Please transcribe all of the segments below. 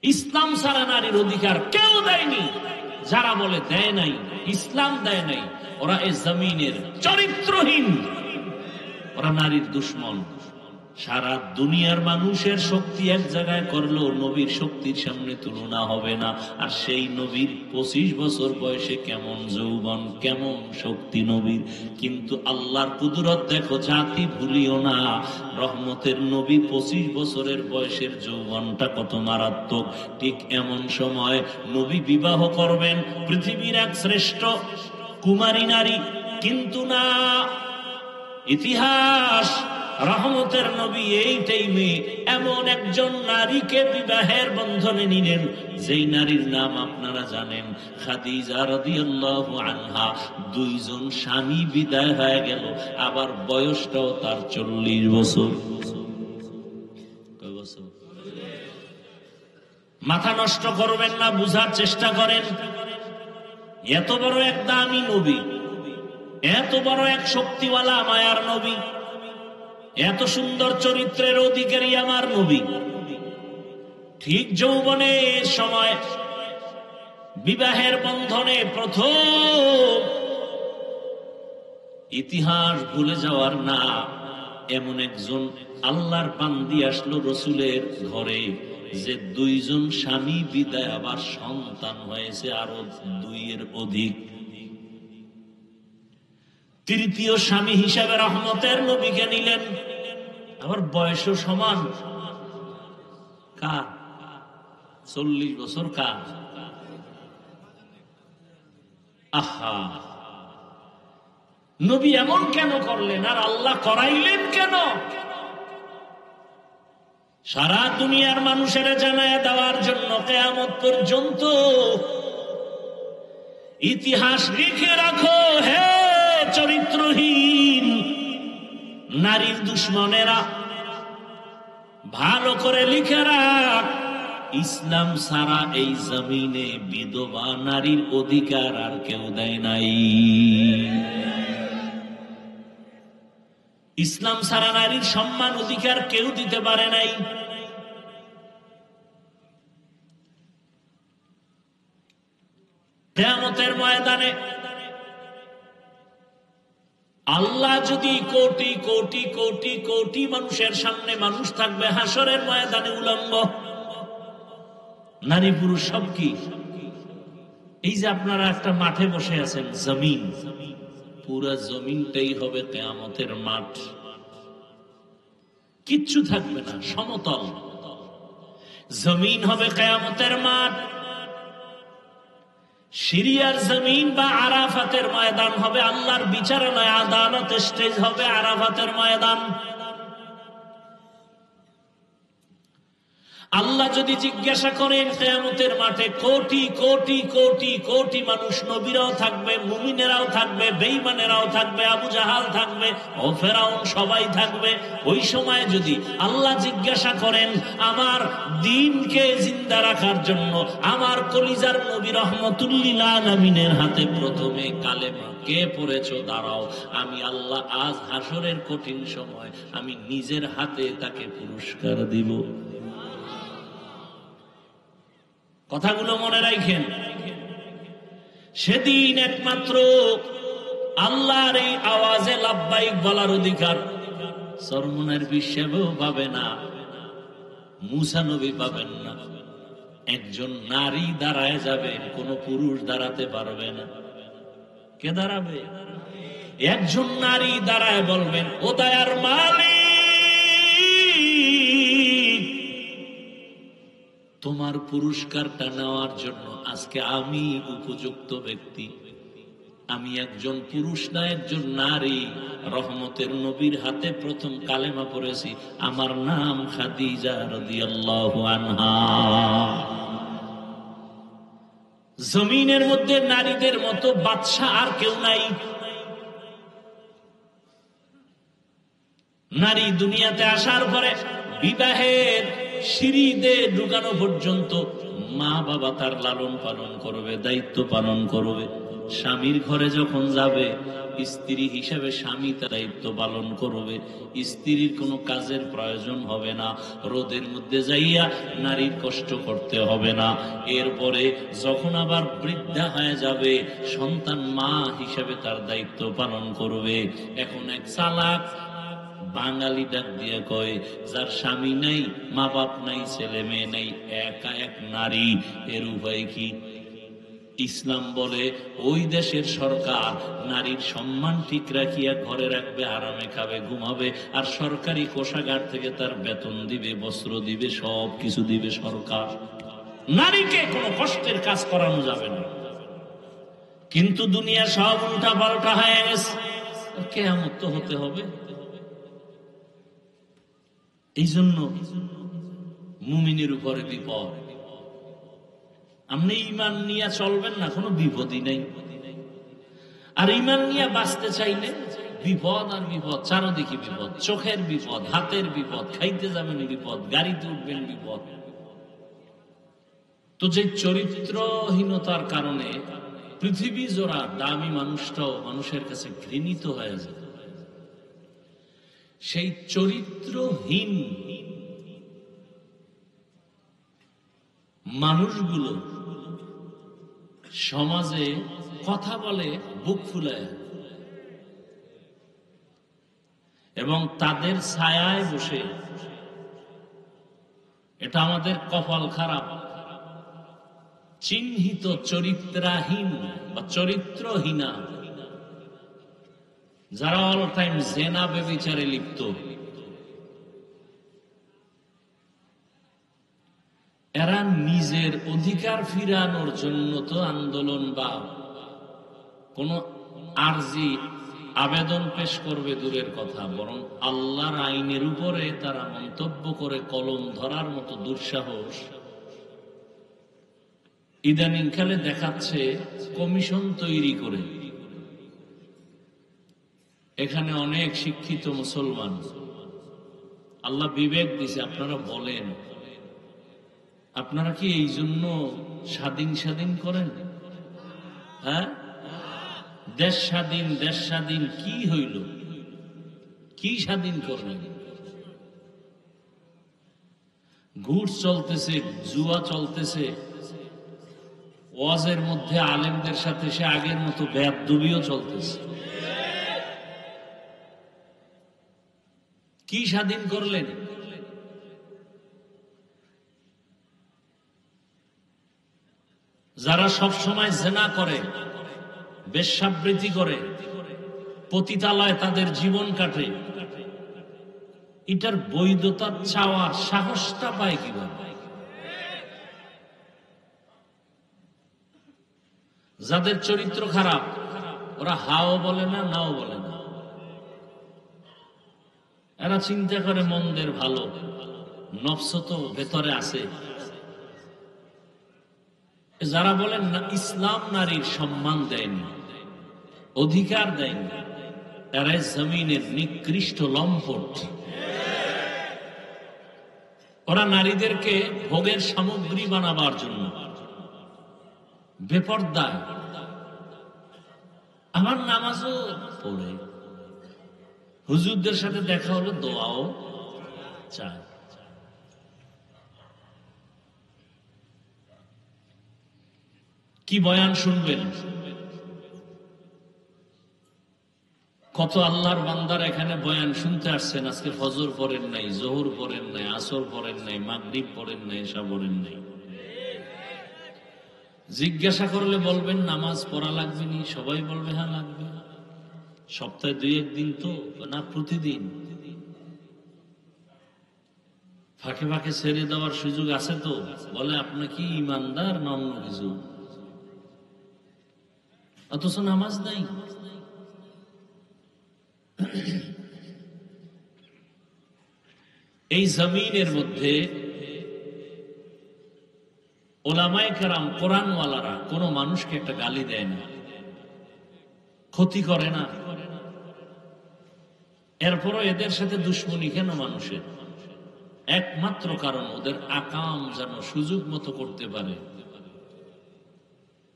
ইসলাম ছাড়া নারীর অধিকার কেউ দেয়নি। যারা বলে দেয় নাই, ইসলাম দেয় নাই, ওরা এই জমিনের চরিত্রহীন, ওরা নারীর দুশ্মন। সারা দুনিয়ার মানুষের শক্তি এক জায়গায় করলেও নবীর শক্তির সামনে তুলনা হবে না। আর সেই নবীর 25 বছর বয়সে কেমন যৌবন, কেমন শক্তি নবীর। কিন্তু আল্লাহর কুদরত দেখো, জাতি ভুলিও না। রহমতের নবী 25 বছরের বয়সের যৌবনটা কত মারাত্মক। ঠিক এমন সময় নবী বিবাহ করবেন পৃথিবীর এক শ্রেষ্ঠ কুমারী নারী, কিন্তু না, ইতিহাস রহমতের নবী এই টাইমে এমন একজন নারীকে বিবাহের বন্ধনে নিলেন, যেই নারীর নাম আপনারা জানেন, খাদিজা রাদিয়াল্লাহু আনহা। 2 জন স্বামী বিদায় হয়ে গেল, আবার বয়সটাও তার 40 বছর। কয় বছর? মাথা নষ্ট করবেন না, বুঝার চেষ্টা করেন। এত বড় এক দামি নবী, এত বড় এক শক্তিওয়ালা মায়ার নবী, এত সুন্দর চরিত্রের অধিকারী আমার নবী, ঠিক যৌবনের সময় বিবাহের বন্ধনে প্রথম, ইতিহাস ভুলে যাওয়ার না, এমন একজন আল্লাহর বান্দি আসলো রসুলের ঘরে, যে 2 জন স্বামী বিদায়, আবার সন্তান হয়েছে আরো 2-এর অধিক। তৃতীয় স্বামী হিসাবে রহমতের নবীকে নিলেন, আবার বয়সও সমান। কার? 40 বছর। কার? আহা, নবী এমন কেন করলেন, আর আল্লাহ করাইলেন কেন? সারা দুনিয়ার মানুষের জানায় দেওয়ার জন্য কিয়ামত পর্যন্ত ইতিহাস লিখে রাখো। হে চরিত্রহীন নারীর দুশ্মনেরা, ভালো করে লিখে রাখ, ইসলাম ছাড়া এই জমিনে বিধবা নারীর অধিকার আর কেউ দেয় নাই। ইসলাম ছাড়া নারীর সম্মান অধিকার কেউ দিতে পারে নাই। কিয়ামতের ময়দানে আল্লাহ যদি কোটি কোটি কোটি কোটি মানুষের সামনে, মানুষ থাকবে হাসরের ময়দানে উলঙ্গ, নারী পুরুষ সব কি? এই যে আপনারা একটা মাঠে বসে আছেন, জমিন, পুরা জমিনটাই হবে কিয়ামতের মাঠ। কিচ্ছু থাকবে না, সমতল জমিন হবে কিয়ামতের মাঠ। সিরিয়ার জমিন বা আরাফাতের ময়দান হবে আল্লাহর বিচারণায়, আদালত স্টেজ হবে আরাফাতের ময়দান। আল্লাহ যদি জিজ্ঞাসা করেন কিয়ামতের মাঠে, কোটি কোটি কোটি কোটি মানুষ, নবীরাও থাকবে, মুমিনেরাও থাকবে, বেঈমানেরাও থাকবে, আবু জাহাল থাকবে, ও ফেরাউন, সবাই থাকবে। ওই সময় যদি আল্লাহ জিজ্ঞাসা করেন, আমার দ্বীনকে জিন্দা রাখার জন্য আমার কলিজার নবী রহমতুল্লিল আলামিনের হাতে প্রথমে কালেমা কে পড়েছো, দাঁড়াও, আমি আল্লাহ আজ হাসরের কঠিন সময় আমি নিজের হাতে তাকে পুরস্কার দিব। কথাগুলো মনে রাখেন। সেদিন একমাত্র আল্লাহর এই আওয়াজে লাব্বাইক বলার অধিকার সরমনের বিশ্বেও পাবে না, মুসা নবী পাবেন না। একজন নারী দাঁড়ায় যাবে, কোন পুরুষ দাঁড়াতে পারবে না। কে দাঁড়াবে? একজন নারী দাঁড়ায় বলবেন, ও দয়ার মালিক, তোমার পুরস্কারটা নেওয়ার জন্য আজকে আমি উপযুক্ত ব্যক্তি। আমি একজন পুরুষ না, একজন নারী, রহমতের নবীর হাতে প্রথম কালেমা পড়েছি, আমার নাম খাদিজা রাদিয়াল্লাহু আনহা। জমিনের মধ্যে নারীদের মতো বাদশা আর কেউ নাই। নারী দুনিয়াতে আসার পরে বিবাহের সিঁড়িতে ঢুকানো পর্যন্ত মা বাবা তার লালন পালন করবে, দায়িত্ব পালন করবে। স্বামীর ঘরে যখন যাবে স্ত্রী হিসেবে স্বামী তার দায়িত্ব পালন করবে, স্ত্রীর কোনো কাজের প্রয়োজন হবে না, রোদের মধ্যে যাইয়া নারীর কষ্ট করতে হবে না। এরপরে যখন আবার বৃদ্ধা হয়ে যাবে, সন্তান মা হিসেবে তার দায়িত্ব পালন করবে। এখন এক চালাক বাঙালি ডাক দিয়ে কয়, যার স্বামী নাই, মা বাপ নাই, ছেলে মেয়ে নাই, একা এক নারী, এর উপায় কি? ইসলাম বলে ওই দেশের সরকার নারীর সম্মান ঠিক রাখিয়া ঘরে রাখবে, আরামে খাবে, ঘুমাবে, আর সরকারি কোষাগার থেকে তার বেতন দিবে, বস্ত্র দিবে, সব কিছু দিবে সরকার। নারীকে কোনো কষ্টের কাজ করানো যাবে না। কিন্তু দুনিয়া সব উল্টা পাল্টা হয়ে গেছে, কিয়ামত তো হতে হবে। এই জন্য মুমিনের উপরে বিপদ। আপনি ঈমান নিয়ে চলবেন না, কোনো বিপদই নেই। আর ঈমান নিয়ে বাঁচতে চাইলে বিপদ আর বিপদ, চারদিকে বিপদ, চোখের বিপদ, হাতের বিপদ, খাইতে যাবেন বিপদ, গাড়িতে উঠবেন বিপদ। তো যে চরিত্রহীনতার কারণে পৃথিবী জোড়া দামি মানুষটাও মানুষের কাছে ঘৃণিত হয়ে যায়, সেই চরিত্রহীন মানুষগুলো সমাজে কথা বলে বুক ফুলায়, এবং তাদের ছায়ায় বসে, এটা আমাদের কপাল খারাপ। চিহ্নিত চরিত্রহীন বা চরিত্রহীনা, যারা অল টাইম জেনা ব্যভিচারে লিপ্ত, এরা নিজের অধিকার ফিরানোর জন্য তো আন্দোলন বা কোন আরজি আবেদন পেশ করবে দূরের কথা, বরং আল্লাহর আইনের উপরে তারা মন্তব্য করে কলম ধরার মতো দুঃসাহস ইদানিং কালে দেখাচ্ছে। কমিশন তৈরি করে এখানে অনেক শিক্ষিত মুসলমান, আল্লাহ বিবেক দিছে, আপনারা বলেন, আপনারা কি এই জন্য স্বাধীন স্বাধীন করেন? হ্যাঁ, দেশ স্বাধীন, দেশ স্বাধীন কি হইল? কি স্বাধীন করলেন? ঘুষ চলতেছে, জুয়া চলতেছে, ওয়াজের মধ্যে আলেমদের সাথে সে আগের মতো বেয়াদবিও চলতেছে। কি স্বাধীন করলেন? যারা সব সময় জেনা করে, বেশ্যাবৃত্তি করে, পতিতালয়ে তাদের জীবন কাটে, এটার বৈধতা চাওয়ার সাহসটা পায় কিভাবে? যাদের চরিত্র খারাপ, ওরা হাও বলে না, নাও বলে না, এরা চিন্তা করে মন্দের ভালো, নফস তো ভেতরে আছে। যারা বলেন না ইসলাম নারীর সম্মান দেয়নি, অধিকার দেয়নি, এরাই জমিনের নিকৃষ্ট লম্পট। ওরা নারীদেরকে ভোগের সামগ্রী বানাবার জন্য বেপরদায়। আমার নামাজও পড়ে, হুজুরদের সাথে দেখা হলে দোয়াও চায়। কি বয়ান শুনবেন? কত আল্লাহর বান্দার এখানে বয়ান শুনতে আসছেন, আজকে ফজর পড়েন নাই, জোহর পড়েন নাই, আসর পড়েন নাই, মাগরিব পড়েন নাই, এশা পড়েন নাই। জিজ্ঞাসা করলে বলবেন নামাজ পড়া লাগবে নি? সবাই বলবে হ্যাঁ লাগবে। সপ্তাহে 2-1 দিন তো না, প্রতিদিন। ফাঁকে ফাঁকে ছেড়ে দেওয়ার সুযোগ আছে তো? বলে আপনি কি ইমানদার না অন্য কিছু? অথচ নামাজ নাই। এই জমিনের মধ্যে ওলামায়ে কেরাম, কোরআনওয়ালারা কোন মানুষকে একটা গালি দেয় না, ক্ষতি করে না। এরপরও এদের সাথে দুশ্মনী কেন মানুষের? একমাত্র কারণ ওদের আকাম যেন সুযোগ মতো করতে পারে,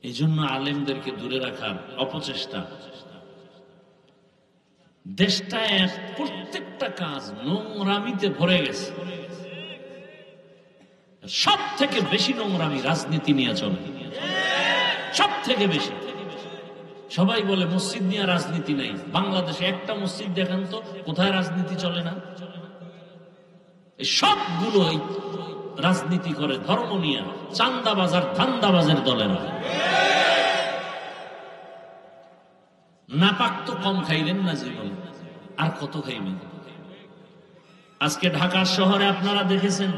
এই জন্য আলেমদেরকে দূরে রাখার অপচেষ্টা। দেশটা প্রত্যেকটা কাজ নোংরামিতে ভরে গেছে। সব থেকে বেশি নোংরামি রাজনীতি নিয়ে চলে, সব থেকে বেশি। সবাই বলে মসজিদ নিয়ে রাজনীতি নেই। বাংলাদেশে একটা মসজিদ দেখান তো কোথায় রাজনীতি চলে না। সবগুলো রাজনীতি করে ধর্ম নিয়ে, চান্দাবাজার ধান্দাবাজের দলেরা। নাপাক তো কম খাইলেন না জীবন, আর কত খাইবেন। আজকে ঢাকা শহরে আপনারা দেখেছেন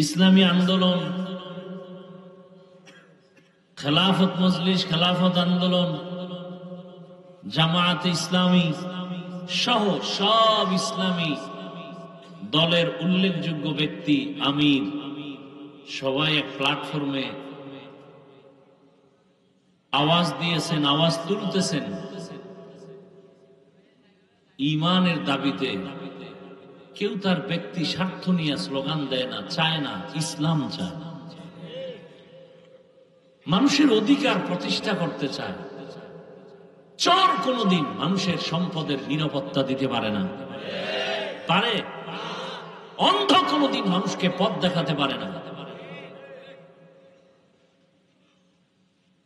ইসলামী আন্দোলন, খেলাফত মজলিস, খেলাফত আন্দোলন, জামায়াত ইসলামী সহ সব ইসলামী দলের উল্লেখযোগ্য ব্যক্তি, আমির, সবাই এক প্ল্যাটফর্মে আওয়াজ দিয়েছেন, আওয়াজ তুলতেছেন ঈমানের দাবিতে। কেউ তার ব্যক্তি স্বার্থ নিয়ে স্লোগান দেয় না, চায় না, ইসলাম চায়। মানুষের অধিকার প্রতিষ্ঠা করতে চায়। চোর কোনদিন মানুষের সম্পদের নিরাপত্তা দিতে পারে না, পারে? অন্ধ কোনদিন মানুষকে পথ দেখাতে পারে না।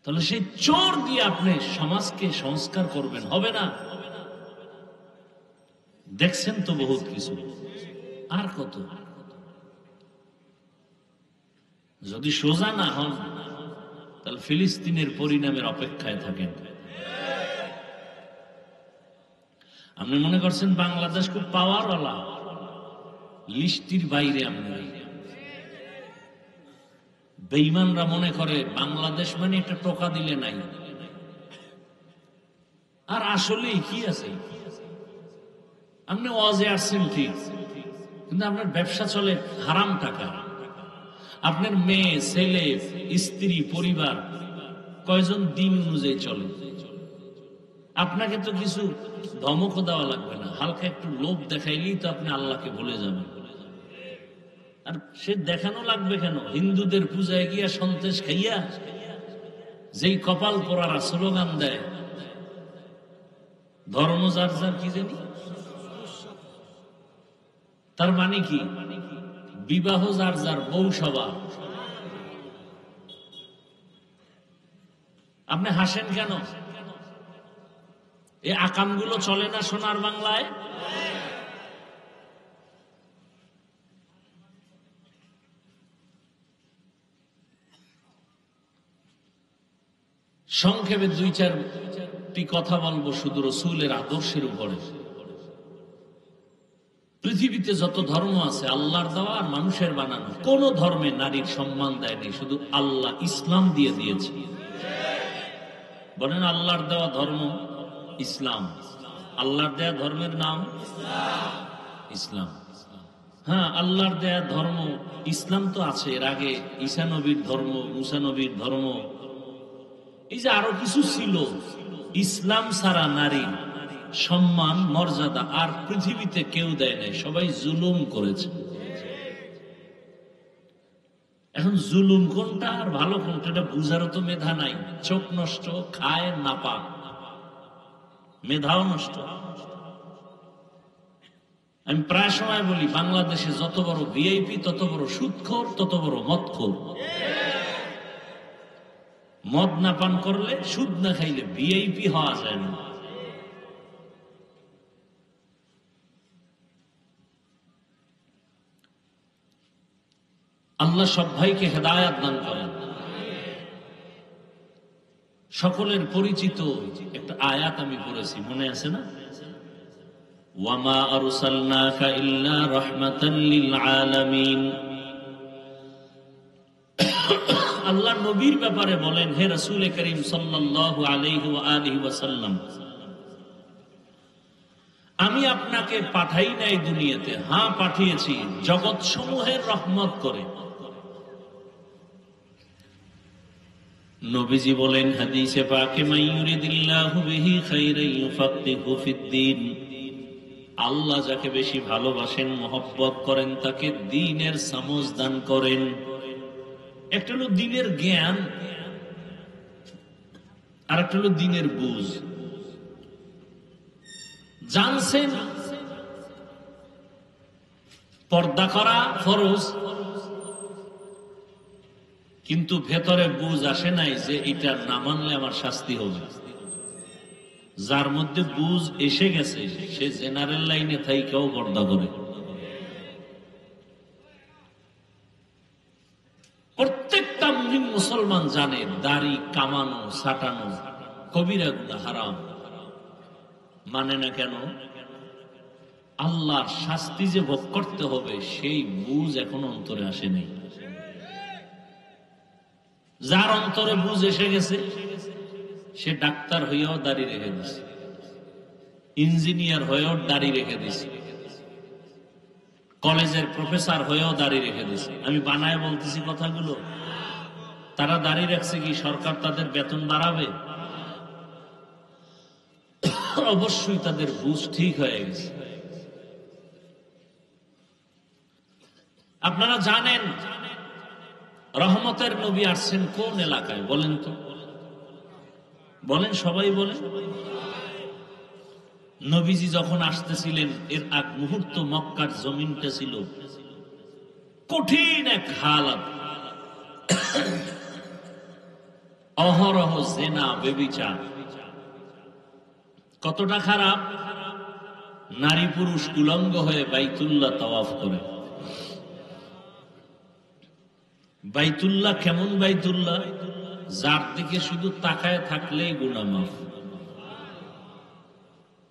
তাহলে সেই চোর দিয়ে আপনি সমাজকে সংস্কার করবেন, হবে না? দেখছেন তো বহুত কিছু, আর কত। যদি সোজা না হন তাহলে ফিলিস্তিনের পরিণামের অপেক্ষায় থাকেন। আপনি মনে করছেন বাংলাদেশ খুব পাওয়ারওয়ালা, লিস্টির বাইরে। আমরা বেঈমানরা মনে করে বাংলাদেশ মানে একটা টোকা দিলে নাই। আর আসলে কি আছে? আপনি ওয়াজে আসছেন ঠিক, কিন্তু আপনার ব্যবসা চলে হারাম টাকা। আপনার মেয়ে, ছেলে, স্ত্রী, পরিবার কয়জন দিন অনুযায়ী চলে। আপনাকে তো কিছু ধমকও দেওয়া লাগবে না, হালকা একটু লোভ দেখাইলেই তো আপনি আল্লাহকে ভুলে যাবেন। আর সে দেখানো লাগবে কেন? হিন্দুদের পূজায় গিয়া সন্তেষ খাইয়া যেই কপাল পোড়ারা স্লোগান দেয়, ধর্ম যার যার কি জানি, তার মানে কি? বিবাহ যার যার, বউ সবার। আপনি হাসেন কেন? এই আকামগুলো চলে না সোনার বাংলায়? সংক্ষেপে দুই চারটি কথা বলবো শুধু রসূলের আদর্শের উপরে। পৃথিবীতে যত ধর্ম আছে আল্লাহর দেওয়া আর মানুষের বানানো। কোন ধর্মে নারীর সম্মান দেয়নি, শুধু আল্লাহ ইসলাম দিয়ে দিয়েছে। বলেন আল্লাহর দেওয়া ধর্ম ইসলাম। আল্লাহর দেয়া ধর্মের নাম ইসলাম। হ্যাঁ, আল্লাহর দেয়া ধর্ম ইসলাম তো আছে। এর আগে ঈসা নবীর ধর্ম, মুসা নবীর ধর্ম, এই যে আরো কিছু ছিল। ইসলাম ছাড়া নারীর সম্মান, মর্যাদা আর পৃথিবীতে কেউ দেয় নাই, সবাই জুলুম করেছে। এখন জুলুম কোনটা আর ভালো কোনটা এটা বুঝারও তো মেধা নাই। চোখ নষ্ট, খায় না পা, মেধাও নষ্ট। আমি প্রায় সময় বলি বাংলাদেশে যত বড় ভিআইপি তত বড় সুদখোর, তত বড় মদখোর। মদ না পান করলে, সুদ না খাইলে ভিআইপি হওয়া যায় না। আল্লাহ সব ভাইকে হেদায়াত দান করেন। সকলের পরিচিত একটা আয়াত আমি পড়েছি, মনে আছে না? ওয়ামা আরসালনাকা ইল্লা রাহমাতাল লিল আলামিন। আল্লাহ নবীর ব্যাপারে বলেন, হে রাসূল করিম সাল্লাল্লাহু আলাইহি ওয়া আলিহি ওয়াসাল্লাম, আমি আপনাকে পাঠাই নাই দুনিয়াতে, হ্যাঁ পাঠিয়েছি জগৎ সমূহের রহমত করে। নবীজি বলেন হাদিসে পাকে, মাইয়ুরিদিল্লাহু বিহি খাইরান ইউফাক্কিহু ফিদ্দীন। আল্লাহ যাকে বেশি ভালোবাসেন, মহব্বত করেন, তাকে দ্বীনের সমঝ দান করেন। একটা হলো দিনের জ্ঞান, আর একটা হলো দিনের বুঝ। জানছেন পর্দা করা ফরজ, কিন্তু ভেতরে বুঝ আসে নাই যে এটা না মানলে আমার শাস্তি হবে। যার মধ্যে বুঝ এসে গেছে সে জেনারেল লাইনে থাইকেও পর্দা করে। প্রত্যেকটা মুমিন মুসলমান জানে দাড়ি কামানো ছাটানো কবিরা গুনাহ, হারাম। মানে না কেন? আল্লাহর শাস্তি যে ভোগ করতে হবে সেই বুঝ এখন অন্তরে আসেনি। যার অন্তরে বুঝ এসে গেছে সে ডাক্তার হইয়াও দাড়ি রেখে দিছে, ইঞ্জিনিয়ার হয়েও দাড়ি রেখে দিছে, কলেজের প্রফেসর হয়েও দাড়ি রেখে দিছে। আমি বানায় বলতেছি কথাগুলো। তারা দাড়ি রাখছে কি সরকার তাদের বেতন বাড়াবে? অবশ্যই তাদের বুঝ ঠিক হয়ে গেছে। আপনারা জানেন রহমতের নবী আসছেন কোন এলাকায় বলেন তো? বলেন, সবাই বলেন। নবীজি যখন আসতেছিলেন এর আগ মুহূর্ত মক্কার জমিনটা ছিল কঠিন এক হালাত। অহরহ জেনা বেবিচার। কতটা খারাপ? নারী পুরুষ উলঙ্গ হয়ে বাইতুল্লাহ তাওয়াফ করে। বাইতুল্লাহ কেমন বাইতুল্লাহ? যার দিকে শুধু তাকায় থাকলেই গুনাহ মাফ।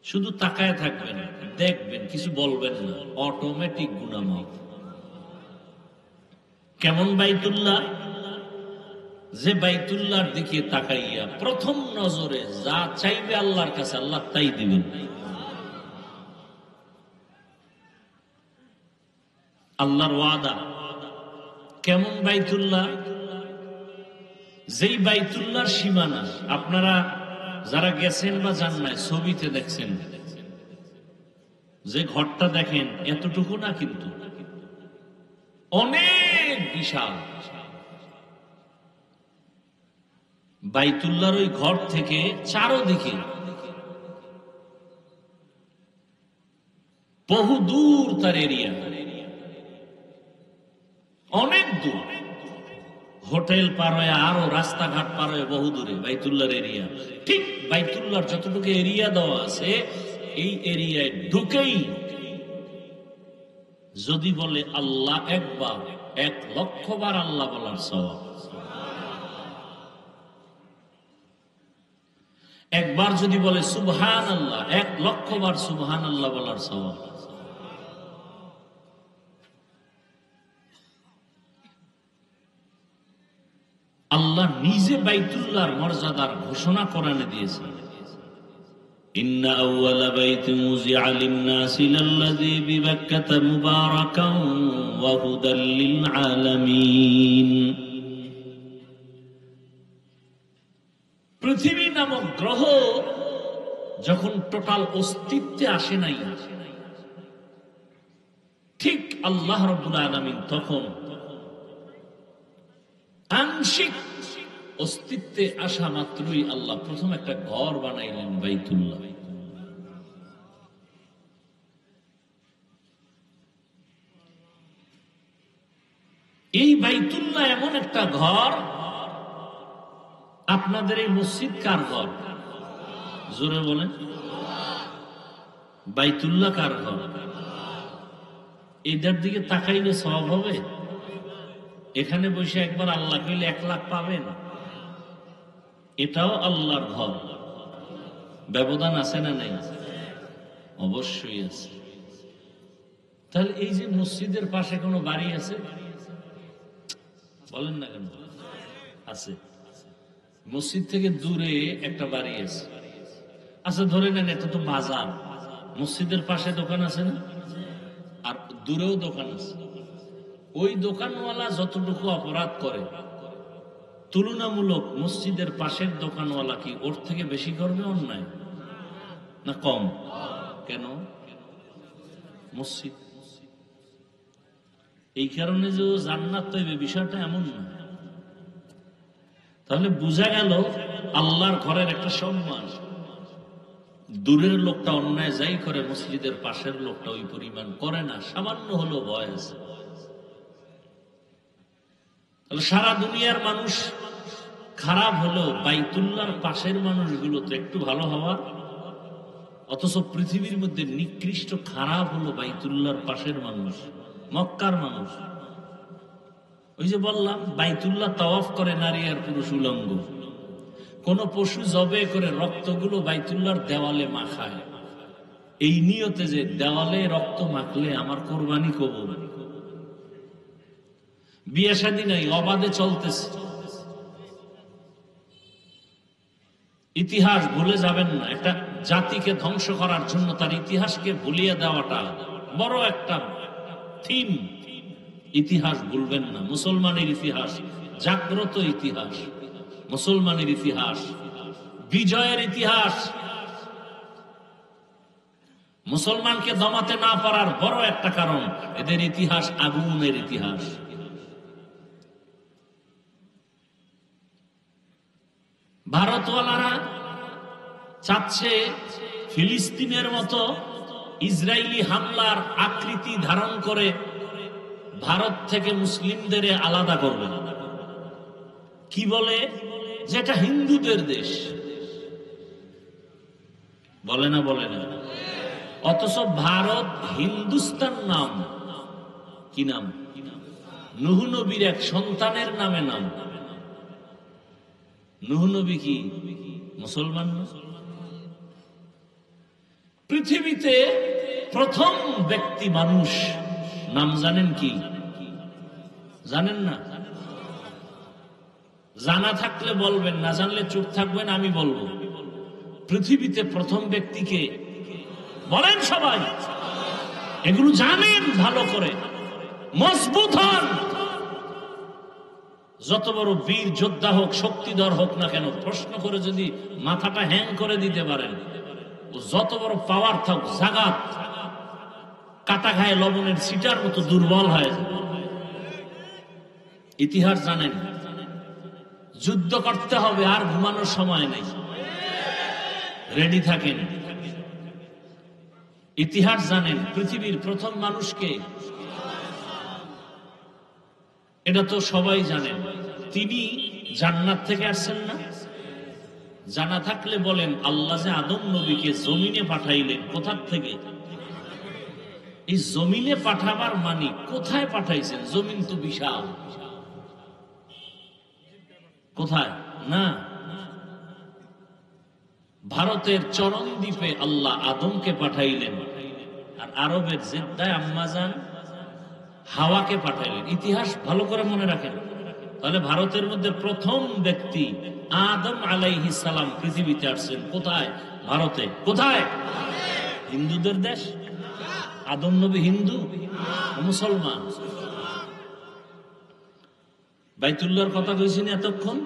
শুধু তাকায় থাকবেন, দেখবেন, কিছু বলবেন না, অটোমেটিক গুনাহ মাফ। কেমন বাইতুল্লাহ? যে বাইতুল্লাহর দিকে তাকাইয়া প্রথম নজরে যা চাইবে আল্লাহর কাছে আল্লাহ তাই দিবেন। আল্লাহর ওয়াদা। কেমন বাইতুল্লাহ? যেই বাইতুল্লাহর সীমানা আপনারা যারা গেছেন বা যান নাই ছবিতে দেখছেন, যে ঘরটা দেখেন এতটুকু না, কিন্তু অনেক বিশাল। বাইতুল্লাহর ওই ঘর থেকে চারদিকে বহু দূর তার এরিয়া, অনেক দূর। হোটেল পার হয়ে আরো রাস্তাঘাট পার হয়ে বহু দূরে বাইতুল্লাহর এরিয়া। ঠিক বাইতুল্লাহর যতটুকু এরিয়া দেওয়া আছে এই এরিয়ায় ঢুকেই যদি বলে আল্লাহ একবার, 1,00,000 বার আল্লাহ বলার সওয়াব। একবার যদি বলে সুবহানাল্লাহ, 1,00,000 বার সুবহানাল্লাহ বলার সওয়াব। আল্লাহ নিজে বাইতুল্লাহর মর্যাদার ঘোষণা কোরআনে দিয়েছেন। ইন্না আউওয়ালা বাইতিন উযিআ লিন-নাসি লাল্লাযী বিবাক্কাতা মুবারাকান ওয়া হুদাল লিল আলামিন। পৃথিবী নামক গ্রহ যখন টোটাল অস্তিত্বে আসে নাই, ঠিক আল্লাহ রাব্বুল আলামিন তখন আংশিক অস্তিত্বে আসা মাত্রই আল্লাহ প্রথম একটা ঘর বানাইলেন, বাইতুল্লাহ। এই বাইতুল্লাহ এমন একটা ঘর। আপনাদের এই মসজিদ কার ঘর? জোরে বলেন। বাইতুল্লাহ কার ঘর? এটার দিকে তাকাইলে সওয়াব হবে? এখানে বসে একবার আল্লাহ কইলে 1,00,000 পাবেন। এটাও আল্লাহর ঘর। ব্যবধান আছে না নাই? অবশ্যই আছে। তাহলে এই যে মসজিদের পাশে কোনো বাড়ি আছে? বলেন না কেন? আছে। মসজিদ থেকে দূরে একটা বাড়ি আছে। আচ্ছা ধরে নেন এটা তো বাজার, মসজিদের পাশে দোকান আছে না? আর দূরেও দোকান আছে। ওই দোকানওয়ালা যতটুকু অপরাধ করে তুলনামূলক মসজিদের পাশের দোকানওয়ালা কি ওর থেকে বেশি করবে অন্যায় না কম? কেন? মসজিদ। এই কারণে যে জান্নাত পাইবে বিষয়টা এমন না। তাহলে বোঝা গেল আল্লাহর ঘরের একটা সম্মান। দূরের লোকটা অন্যায় যাই করে, মসজিদের পাশের লোকটা ওই পরিমাণ করে না, সামান্য হলো ভয় আছে। তাহলে সারা দুনিয়ার মানুষ খারাপ হলো, বাইতুল্লাহর পাশের মানুষগুলো তো একটু ভালো হওয়া, অথচ পৃথিবীর মধ্যে নিকৃষ্ট খারাপ হলো বাইতুল্লাহর পাশের মানুষ, মক্কার মানুষ। ওই যে বললাম, বাইতুল্লাহ তাওয়াফ করে নারী আর পুরুষ উলঙ্গ। কোন পশু জবে করে রক্তগুলো বাইতুল্লাহর দেওয়ালে মাখায়, এই নিয়তে যে দেওয়ালে রক্ত মাখলে আমার কোরবানি কবুল। বিয়ে শাদী নাই, অবাধে চলতেছে। ইতিহাস ভুলে যাবেন না। একটা জাতিকে ধ্বংস করার জন্য তার ইতিহাসকে ভুলিয়ে দেওয়াটা বড় একটা থিম। ইতিহাস ভুলবেন না। মুসলমানের ইতিহাস জাগ্রত ইতিহাস, মুসলমানের ইতিহাস বিজয়ের ইতিহাস। মুসলমানকে দমাতে না পারার বড় একটা কারণ এদের ইতিহাস আগুনের ইতিহাস। ভারতওয়ালারা চাচ্ছে ফিলিস্তিনের মতো ইসরায়েলি হামলার আকৃতি ধারণ করে ভারত থেকে মুসলিমদের আলাদা করবে। কি বলে? যেটা হিন্দুদের দেশ। বলে না? বলে না। অথচ ভারত হিন্দুস্তান নাম। কি নাম? নূহ নবীর এক সন্তানের নামে নাম। নূহ নবী কি মুসলমান না? পৃথিবীতে প্রথম ব্যক্তি মানুষ নাম জানেন কি? জানেন না? জানা থাকলে বলবেন, না জানলে চুপ থাকবেন। আমি বলবো, পৃথিবীতে প্রথম ব্যক্তিকে বলেন সবাই। এগুলো জানেন ভালো করে, মজবুত হন। যত বড় বীর যোদ্ধা হোক, শক্তিধর হোক না কেন, প্রশ্ন করে যদি মাথাটা হ্যাং করে দিতে পারেন, যত বড় পাওয়ার থাক, জাগাত কাটা খায় লবণের সিটার মতো দুর্বল হয়। ইতিহাস জানেন। যুদ্ধ করতে হবে, আর ঘুমানোর সময় নেই, রেডি থাকেন। ইতিহাস জানেন। পৃথিবীর প্রথম মানুষকে, এটা তো সবাই জানেন, তিনি জান্নাত থেকে আসছেন না? জানা থাকলে বলেন, আল্লাহ যে আদম নবীকে জমিনে পাঠাইলেন, কোথার থেকে? এই জমিনে পাঠাবার মানে কোথায় পাঠাইছেন? জমিন তো বিশাল। কোথায়? না, ভারতের চরম দ্বীপে আল্লাহ আদমকে পাঠাইলেন, আর আরবের জেদ্দায় আম্মাজান হাওয়াকে পাঠাইলেন। ইতিহাস ভালো করে মনে রাখেন। তাহলে ভারতের মধ্যে প্রথম ব্যক্তি আদম আলাইহিস সালাম পৃথিবীতে আসছেন কোথায়? ভারতে। কোথায়? হিন্দুদের দেশ। আদম নবী হিন্দু, মুসলমান। বাইতুল্লাহর কথা কইছেন এতক্ষণ।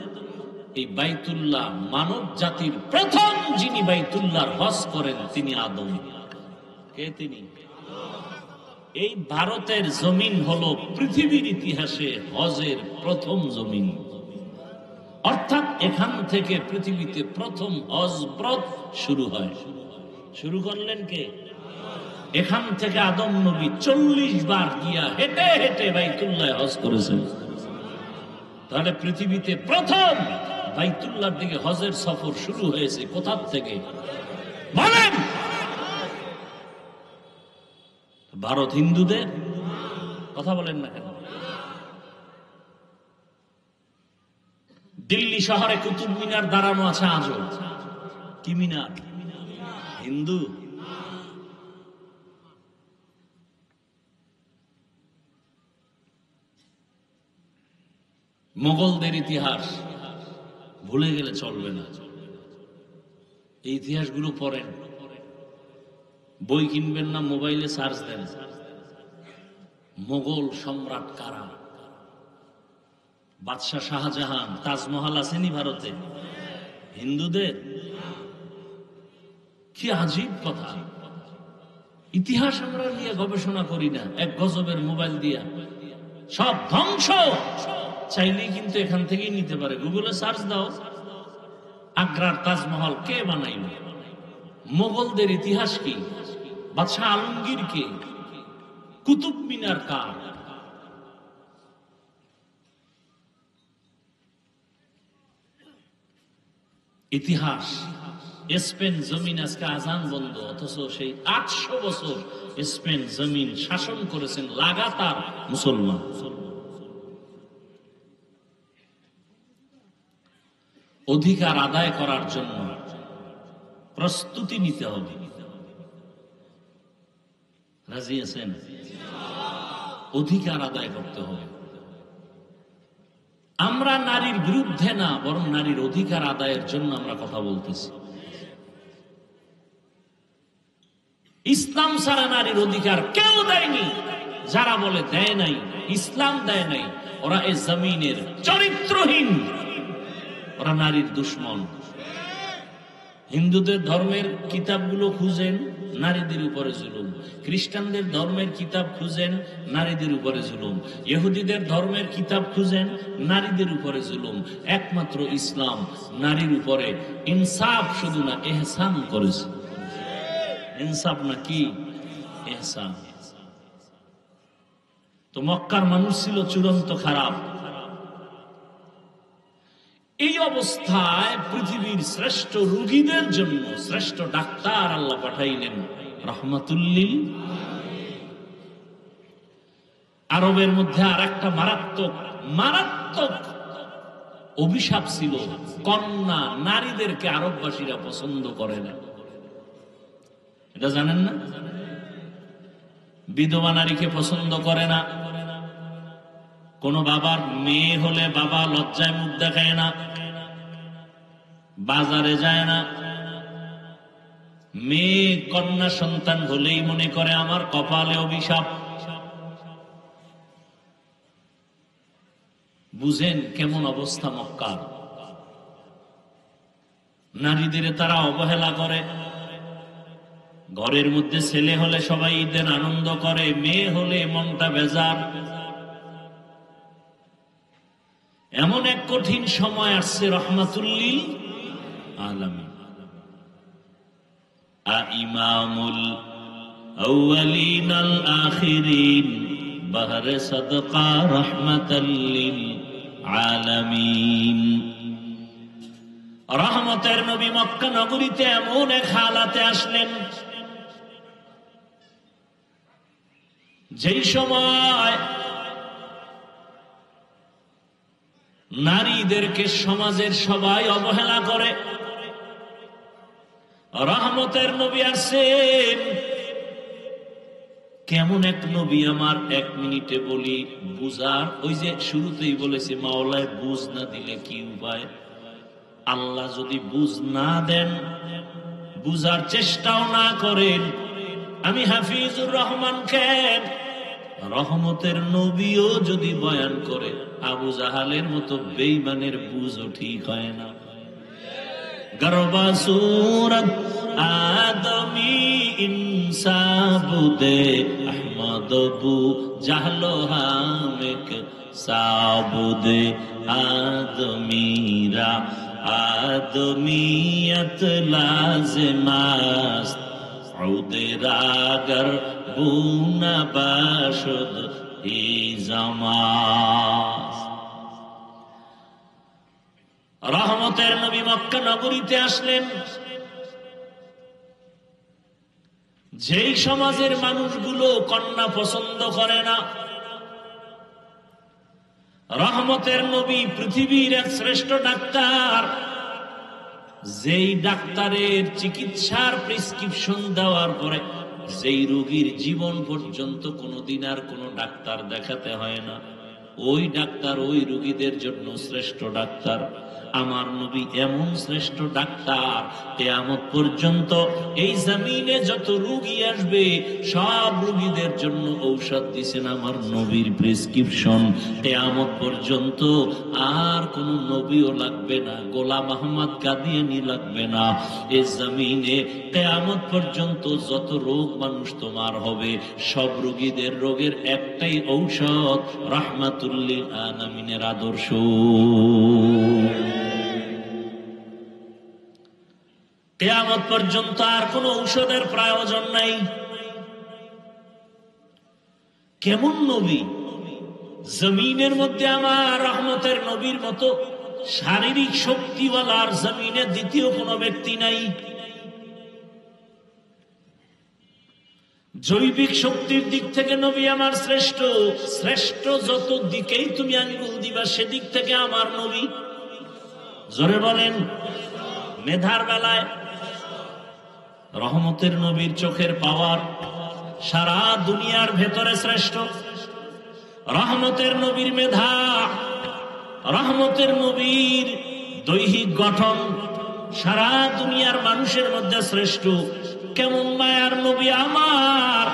এই বাইতুল্লাহ মানব জাতির প্রথম যিনি বাইতুল্লাহর হজ করেন তিনি আদম। কে তিনি? এই ভারতের জমিন হলো পৃথিবীর ইতিহাসে হজের প্রথম জমিন। অর্থাৎ এখান থেকে পৃথিবীতে প্রথম হজ ব্রত শুরু হয়। শুরু করলেন কে? এখান থেকে আদম নবী 40 বার গিয়া হেঁটে হেঁটে বাইতুল্লাহ হজ করেছেন। তাহলে পৃথিবীতে প্রথম বাইতুল্লাহর দিকে হজের সফর শুরু হয়েছে কোথা থেকে? বলেন। ভারত হিন্দুদের। কথা বলেন না কেন? দিল্লি শহরে কুতুব মিনার দাঁড়ানো আছে আজও। কি মিনার? হিন্দু। মোগলদের ইতিহাস ভুলে গেলে চলবে না। এই ইতিহাসগুলো পড়েন। বই কিনবেন না, মোবাইলে সার্চ দেন। মোগল সম্রাট কারা? বাদশাহ শাহজাহান। তাজমহল আসেনি ভারতে? হিন্দুদের। কি আজীব কথা। ইতিহাস আমরা নিয়ে গবেষণা করি না, এক গজবের মোবাইল দিয়া সব ধ্বংস। চাইলেই কিন্তু এখান থেকেই নিতে পারে। গুগলে সার্চ দাও, আগ্রার তাজমহল কে বানাইল, মোগলদের ইতিহাস কি, বাদশাহ আলমগীর কে, কুতুব মিনার কার। ইতিহাস। স্পেন জমিন আজকে আজান বন্ধ, অথচ সেই 800 বছর স্পেন জমিন শাসন করেছেন লাগাতার মুসলমান। অধিকার আদায় করার জন্য প্রস্তুতি নিতে হবে। রাজি আছেন? অধিকার আদায় করতে হবে। আমরা নারীর বিরুদ্ধে না, বরং নারীর অধিকার আদায়ের জন্য আমরা কথা বলতেছি। ইসলাম ছাড়া নারীর অধিকার কেউ দেয়নি। যারা বলে দেয় নাই, ইসলাম দেয় নাই, ওরা এই জমিনের চরিত্রহীন, ওরা নারীর দুশ্মন। হিন্দুদের ধর্মের কিতাবগুলো খুঁজেন, নারীদের উপরে জুলুম। খ্রিস্টানদের ধর্মের কিতাব খুঁজেন, নারীদের উপরে জুলুম। ইহুদিদের ধর্মের কিতাব খুঁজেন, নারীদের উপরে জুলুম। একমাত্র ইসলাম নারীর উপরে ইনসাফ শুধু না, এহসান করেছে। ইনসাফ না কি? এহসান। তো মক্কার মানুষ ছিল চূড়ান্ত খারাপ। এই অবস্থায় পৃথিবীর শ্রেষ্ঠ রোগীদের জন্য শ্রেষ্ঠ ডাক্তার আল্লাহ পাঠাইলেন রহমাতুল্লিল। আরবের মধ্যে আর একটা মারাত্মক মারাত্মক অভিশাপ ছিল, কন্যা নারীদেরকে আরববাসীরা পছন্দ করে না। এটা জানেন না? বিধবা নারীকে পছন্দ করে না। কোন বাবার মেয়ে হলে বাবা লজ্জায় মুখ দেখায় না, বাজারে যায় না। মেয়ে কন্যা সন্তান হলেই মনে করে আমার কপালে অভিশাপ। বুঝেন কেমন অবস্থা মক্কার। নারীদের তারা অবহেলা করে। ঘরের মধ্যে ছেলে হলে সবাই ঈদের আনন্দ করে, মেয়ে হলে মনটা বেজার। এমন এক কঠিন সময় আসছে রহমাতুল্লিল আলামিন। ইমামুল আউয়ালিন আল আখিরিন বাহরে সাদকা রাহমাতাল লিল আলামিন। রহমতের নবী মক্কা নগরীতে এমন এক হালাতে আসলেন যেই সময় নারীদেরকে সমাজের সবাই অবহেলা করে। রহমতের নবী আসেন। কেমন এক নবী আমার 1 মিনিটে বলি বুঝার। ওই যে শুরুতেই বলেছে মাওলায় বুঝ না দিলে কি উপায়। আল্লাহ যদি বুঝ না দেন, বুঝার চেষ্টাও না করেন, আমি হাফিজুর রহমান খেন রহমতের নবীও যদি বয়ান করে, আবু জাহালের মতো বেঈমানের বুঝও ঠিক হয় না। গরবা সুরত আদমি ইনসাবুদে আহমদ বু জাহলো হামেক সাবুদে আদমিরা আদমিয়ত লাজমাস উদে রাগর বুনা বাশুদ ই জামাস। রহমতের নবী মক্কা নগরীতে আসলেন যেই সমাজের মানুষগুলো কন্যা পছন্দ করে না। রহমতের নবী পৃথিবীর এক শ্রেষ্ঠ ডাক্তার, যেই ডাক্তারের চিকিৎসার প্রেসক্রিপশন দেওয়ার পরে যেই রোগীর জীবন পর্যন্ত কোনোদিন আর কোনো ডাক্তার দেখাতে হয় না, ওই ডাক্তার ওই রোগীদের জন্য শ্রেষ্ঠ ডাক্তার। আমার নবী এমন শ্রেষ্ঠ ডাক্তার, কিয়ামত পর্যন্ত এই জমিনে যত রোগী আসবে সব রোগীদের জন্য ঔষধ দিয়েছেন আমার নবীর প্রেসক্রিপশন। কিয়ামত পর্যন্ত আর কোন নবীও লাগবে না, গোলাম আহমদ কাদিয়ানী লাগবে না। এই জমিনে কিয়ামত পর্যন্ত যত রোগ মানুষ তোমার হবে, সব রোগীদের রোগের একটাই ঔষধ, রাহমাত রাহমাতুল লিল আলামিনের আদর্শ। কিয়ামত পর্যন্ত আর কোনো ঔষধের প্রয়োজন নাই। কেমন নবী? জমিনের মধ্যে আমার রহমতের নবীর মতো শারীরিক শক্তিওয়ালা আর জমিনের দ্বিতীয় কোনো ব্যক্তি নাই। জৈবিক শক্তির দিক থেকে নবী আমার শ্রেষ্ঠ। শ্রেষ্ঠ যত দিকেই তুমি আঙ্গুল দিবা সেদিক থেকে আমার নবী। জোরে বলেন। মেধার বেলায় রহমতের নবীর চোখের পাওয়ার সারা দুনিয়ার ভেতরে শ্রেষ্ঠ। রহমতের নবীর মেধা, রহমতের নবীর দৈহিক গঠন সারা দুনিয়ার মানুষের মধ্যে শ্রেষ্ঠ। কেমন মায়ার নবী আমার!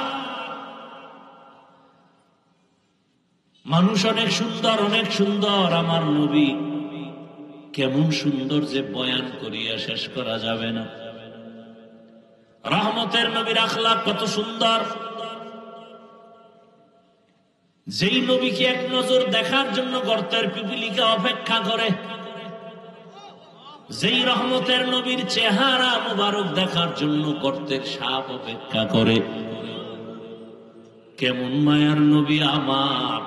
মানুষ অনেক সুন্দর, অনেক সুন্দর, আমার নবী কেমন সুন্দর যে বয়ান করিয়া শেষ করা যাবে না। রহমতের নবীর আখলাক কত সুন্দর! যেই নবীকে এক নজর দেখার জন্য গর্তের পিপিলিকা অপেক্ষা করে, যেই রহমতের নবীর চেহারা মুবারক দেখার জন্য গর্তের সাপ অপেক্ষা করে, কেমন মায়ার নবী আমার!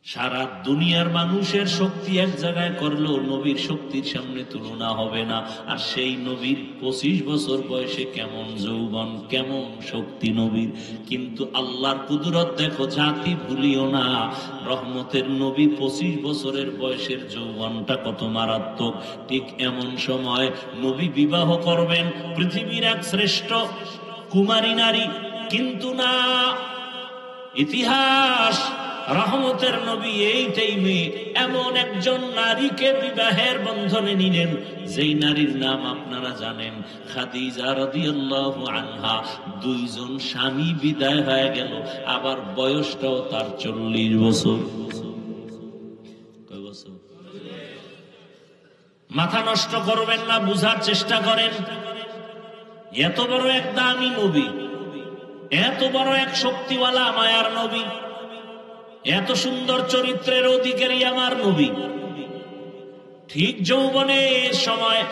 সারা দুনিয়ার মানুষের শক্তি এক জায়গায় করলেও নবীর শক্তির সামনে তুলনা হবে না। আর সেই নবীর 25 বছর বয়সে কেমন যৌবন, কেমন শক্তি নবীর! কিন্তু আল্লাহর কুদরত দেখো, জাতি ভুলিও না। রহমতের নবী 25 বছরের বয়সের যৌবনটা কত মারাত্মক। ঠিক এমন সময় নবী বিবাহ করবেন পৃথিবীর এক শ্রেষ্ঠ কুমারী নারী, কিন্তু না, ইতিহাস রহমতের নবী এই টাইমে এমন একজন নারীকে বিবাহের বন্ধনে নিলেন, যেই নারীর নাম আপনারা জানেন, খাদিজা রাদিয়াল্লাহু আনহা। 2 জন স্বামী বিদায় হয়ে গেল, আবার বয়সটাও তার 40 বছর। কয় বছর? মাথা নষ্ট করবেন না, বুঝার চেষ্টা করেন। এত বড় এক দামি নবী, এত বড় এক শক্তিওয়ালা মায়ার নবী, এত সুন্দর চরিত্রের অধিকারী আমার নবী, ঠিক যৌবনের সময়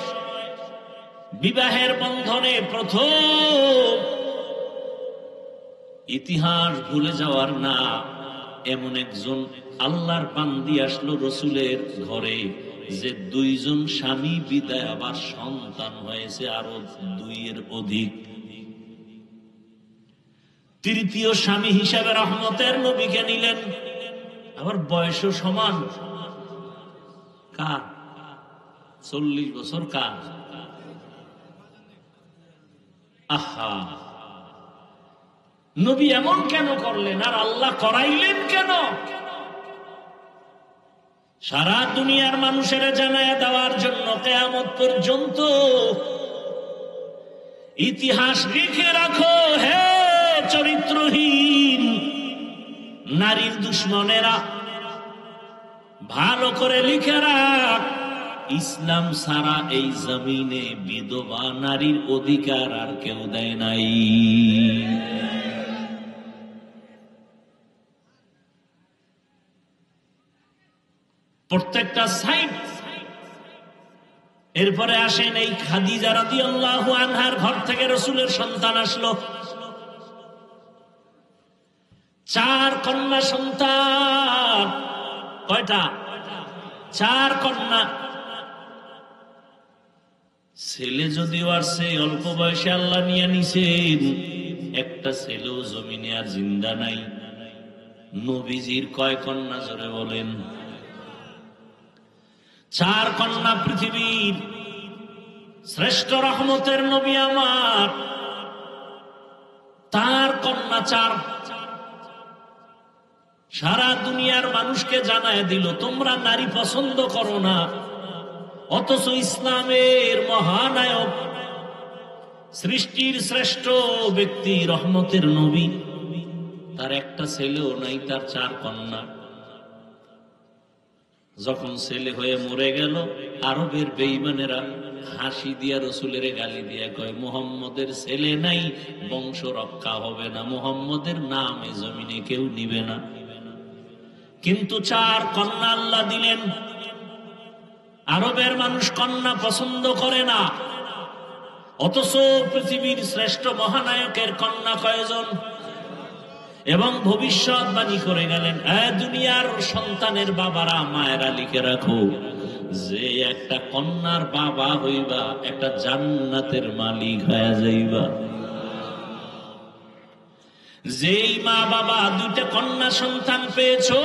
বিবাহের বন্ধনে প্রথম, ইতিহাস ভুলে যাওয়ার না, এমন একজন আল্লাহর বান্দি আসলো রসুলের ঘরে, যে 2 জন স্বামী বিদায়, আবার সন্তান হয়েছে আরো 2 এর অধিক। তৃতীয় স্বামী হিসাবে রহমতের নবীকে নিলেন, আবার বয়সও সমান। কার? 40 বছর। কার? আহা, নবী এমন কেন করলেন আর আল্লাহ করাইলেন কেন? সারা দুনিয়ার মানুষের জানায়া দেওয়ার জন্য কিয়ামত পর্যন্ত ইতিহাস লিখে রাখো। হে চরিত্রহীন নারীর দুশ্মনেরা, ভালো করে লিখে রাখ, ইসলাম সারা এই জমিনে বিধবা নারীর অধিকার আর কেউ দেয় নাই। প্রত্যেকটা সাইড। এরপরে আসেন এই খাদিজা রাদিয়াল্লাহু আনহার ঘর থেকে রাসূলের সন্তান আসলো। 4 কন্যা সন্তান। কয়টা? 4 কন্যা। ছেলে যদিও আসছে, অল্প বয়সে আল্লাহ নিয়ে নিছেন, একটা ছেলেও জমিনে আর জিন্দা নাই। নবীজির কয় কন্যা? জোরে বলেন। 4 কন্যা। পৃথিবীর শ্রেষ্ঠ রহমতের নবী আমার, তার কন্যা 4। সারা দুনিয়ার মানুষকে জানায় দিল, তোমরা নারী পছন্দ করো না, অথচ ইসলামের মহানায়ক, সৃষ্টির শ্রেষ্ঠ ব্যক্তি, রহমতের নবী, তার একটা ছেলেও নাই, তার 4 কন্যা। যখন ছেলে হয়ে মরে গেল, আরবের বেঈমানেরা হাসি দিয়া রসুলের গালি দিয়া কয়, মুহাম্মদের ছেলে নাই, বংশ রক্ষা হবে না, মুহাম্মদের নাম এ জমিনে কেউ নিবে না। কিন্তু 4 কন্যা আল্লাহ দিলেন। আরবের মানুষ কন্যা পছন্দ করে না, অথচ পৃথিবীর শ্রেষ্ঠ মহানায়কের কন্যা কয়জন? এবং ভবিষ্যৎবাণী করে গেলেন, দুনিয়ার সন্তানের বাবারা, মায়েরা লিখে রাখো, যে একটা কন্যার বাবা হইবা, একটা জান্নাতের মালিক হয়ে যাইবা। যেই মা বাবা 2টা কন্যা সন্তান পেয়েছো,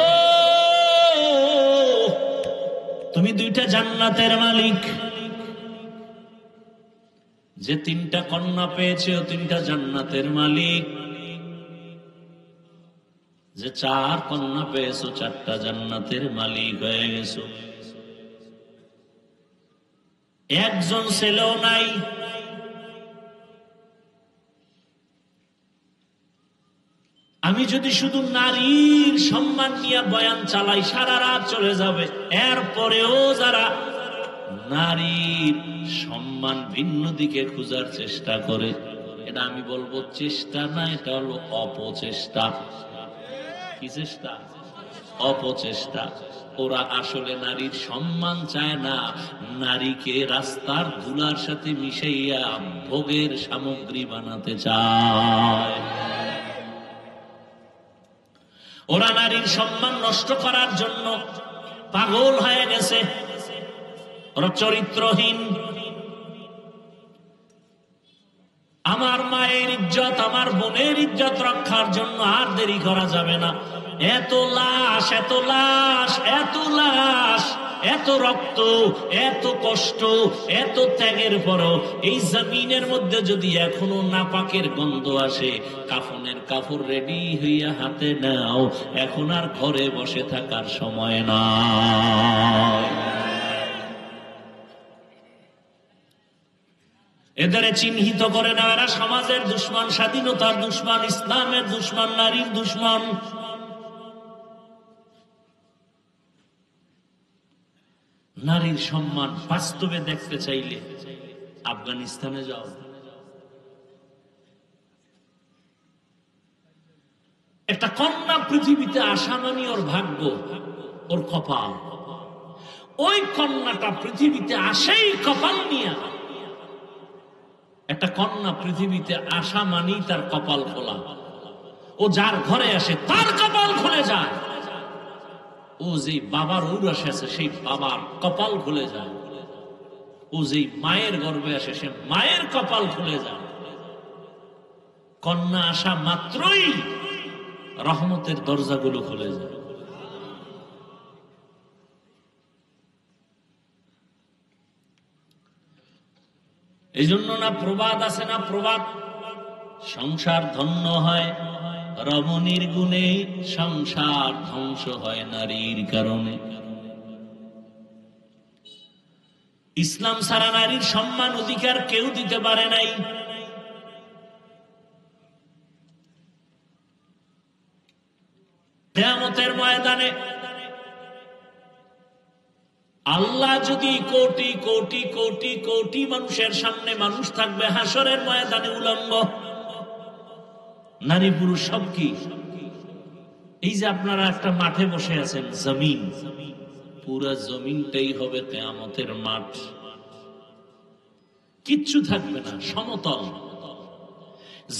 তুমি 2টা জান্নাতের মালিক। যে 3টা কন্যা পেয়েছে, 3টা জান্নাতের মালিক। যে 4 কন্যা পেয়েছো, 4টা জান্নাতের মালিক হয়ে গেছো। একজন ছেলেও নাই। আমি যদি শুধু নারীর সম্মান নিয়ে বয়ান চালাই, সারা রাত চলে যাবে। এরপরেও যারা নারীর সম্মান ভিন্ন দিকে খোঁজার চেষ্টা করে, এটা আমি বলবো চেষ্টা না, এটা হলো অপচেষ্টা। কি চেষ্টা? অপচেষ্টা। ওরা আসলে নারীর সম্মান চায় না, নারীকে রাস্তার ধুলার সাথে মিশাইয়া ভোগের সামগ্রী বানাতে চায়। ওরা নারীর সম্মান নষ্ট করার জন্য পাগল হয়ে গেছে। ওরা চরিত্রহীন। আমার মায়ের ইজ্জত, আমার বোনের ইজ্জত রক্ষার জন্য আর দেরি করা যাবে না। এত লাশ, এত লাশ, এত লাশ, এত রক্ত, এত কষ্ট, এত ত্যাগের পরও এই জমিনের মধ্যে যদি এখনো নাপাকের গন্ধ আসে, কাফনের কাপড় রেডি হইয়া হাতে নাও, এখন আর ঘরে বসে থাকার সময় না। এদের চিহ্নিত করে না, এরা সমাজের দুশ্মন, স্বাধীনতার দুশ্মন, ইসলামের দুশ্মন, নারীর দুশ্মন। নারীর সম্মান বাস্তবে দেখতে চাইলে আফগানিস্তানে যাও। একটা কন্যা পৃথিবীতে আসা মানে ওর ভাগ্য, ওর কপাল। ওই কন্যাটা পৃথিবীতে আসেই কপাল নিয়ে। একটা কন্যা পৃথিবীতে আসা মানেই তার কপাল খোলা। ও যার ঘরে আসে তার কপাল খুলে যায়। ও যে বাবার ঔরসে আছে, সেই বাবার কপাল খুলে যায়। ও যে মায়ের গর্ভে আসে, সে মায়ের কপাল খুলে যায়। কন্যা আসা মাত্রই রহমতের দরজাগুলো খুলে যায়। এই জন্য না প্রবাদ আছে না, প্রবাদ, সংসার ধন্য হয় রমণীর গুণে, সংসার ধ্বংস হয় নারীর কারণে। ইসলাম ছাড়া নারীর সম্মান অধিকার কেউ দিতে পারে নাই। কিয়ামতের ময়দানে আল্লাহ যদি কোটি কোটি কোটি কোটি মানুষের সামনে, মানুষ থাকবে হাসরের ময়দানে উলঙ্গ, নারী পুরুষ সব কি? এই যে আপনারা একটা মাঠে বসে আছেন, জমিন, পুরা জমিনটাই হবে কিয়ামতের মাঠ। কিচ্ছু থাকবে না, সমতল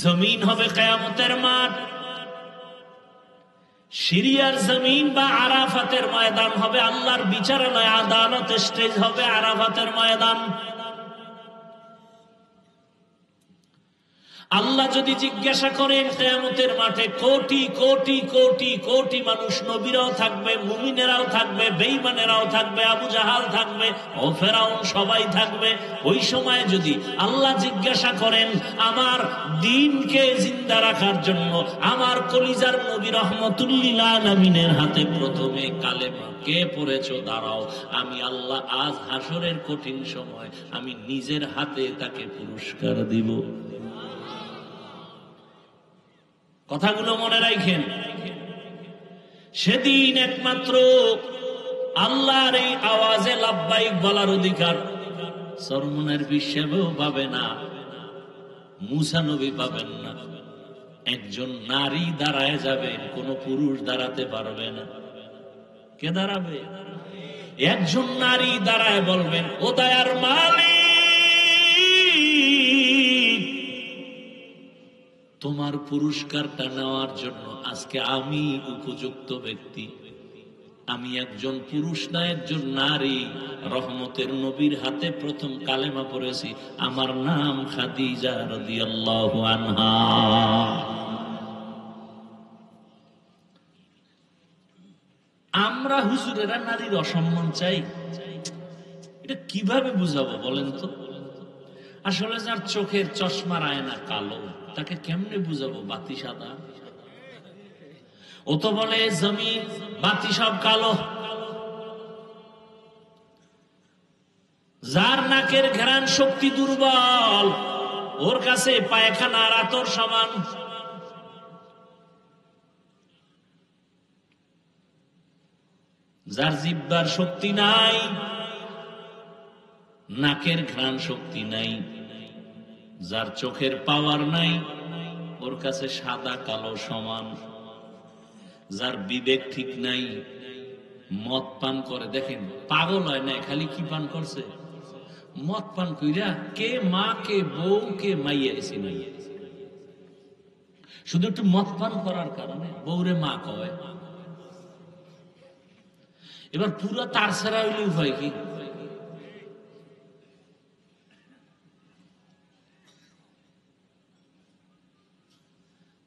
জমিন হবে কিয়ামতের মাঠ। সিরিয়ার জমিন বা আরাফাতের ময়দান হবে আল্লাহর বিচারালয়, আদালত স্টেজ হবে আরাফাতের ময়দান। আল্লাহ যদি জিজ্ঞাসা করেন কিয়ামতের মাঠে, কোটি কোটি কোটি কোটি মানুষ, নবীরাও থাকবে, মুমিনেরাও থাকবে, বেঈমানেরাও থাকবে, আবু জাহাল থাকবে, ও ফেরাউন, সবাই থাকবে। ওই সময় যদি আল্লাহ জিজ্ঞাসা করেন আমার দ্বীনকে জিন্দা রাখার জন্য আমার কলিজার নবী রহমতুল্লিল আলামিনের হাতে প্রথমে কালেমা কে পড়েছো, দাঁড়াও, আমি আল্লাহ আজ হাসরের কঠিন সময় আমি নিজের হাতে তাকে পুরস্কার দিব। কথাগুলো মনে রাখেন। সেদিন একমাত্র আল্লাহর এই আওয়াজে লাব্বাইক বলার অধিকার সরমনের বিশ্বেও পাবে না, মুসা নবী পাবেন না। একজন নারী দাঁড়ায় যাবে, কোন পুরুষ দাঁড়াতে পারবে না। কে দাঁড়াবে? একজন নারী দাঁড়ায় বলবেন, ও দয়ার মালিক, তোমার পুরস্কারটা নেওয়ার জন্য আজকে আমি উপযুক্ত ব্যক্তি। আমি একজন পুরুষ না একজন নারী, রহমতের নবীর হাতে প্রথম কালেমা পড়েছি, আমার নাম খাদিজা রাদিয়াল্লাহু আনহা। আমরা হুজুরেরা নারীর অসম্মান চাই, এটা কিভাবে বুঝাবো বলেন তো? আসলে যার চোখের চশমার আয়না কালো, তাকে কেমনে বুঝাবো বাতি সাদা? ও তো বলে জমিন বাতি সব কালো। যার নাকের ঘ্রাণ শক্তি দুর্বল, ওর কাছে পায়খানা আর আতর সমান। যার জিহ্বার শক্তি নাই, নাকের ঘ্রাণ শক্তি নাই, যার চোখের পাওয়ার নাই, ওর কাছে সাদা কালো সমান। যার বিবেক ঠিক নাই, মদ পান করে, দেখেন পাগল হয় না, খালি কি পান করছে? মদ পান কইরা কে মা কে বউ কে মাইয়া এসে নাই, শুধু একটু মদ পান করার কারণে বউরে মা কয়। এবার পুরো তার ছাড়া হইলে উপায় কি?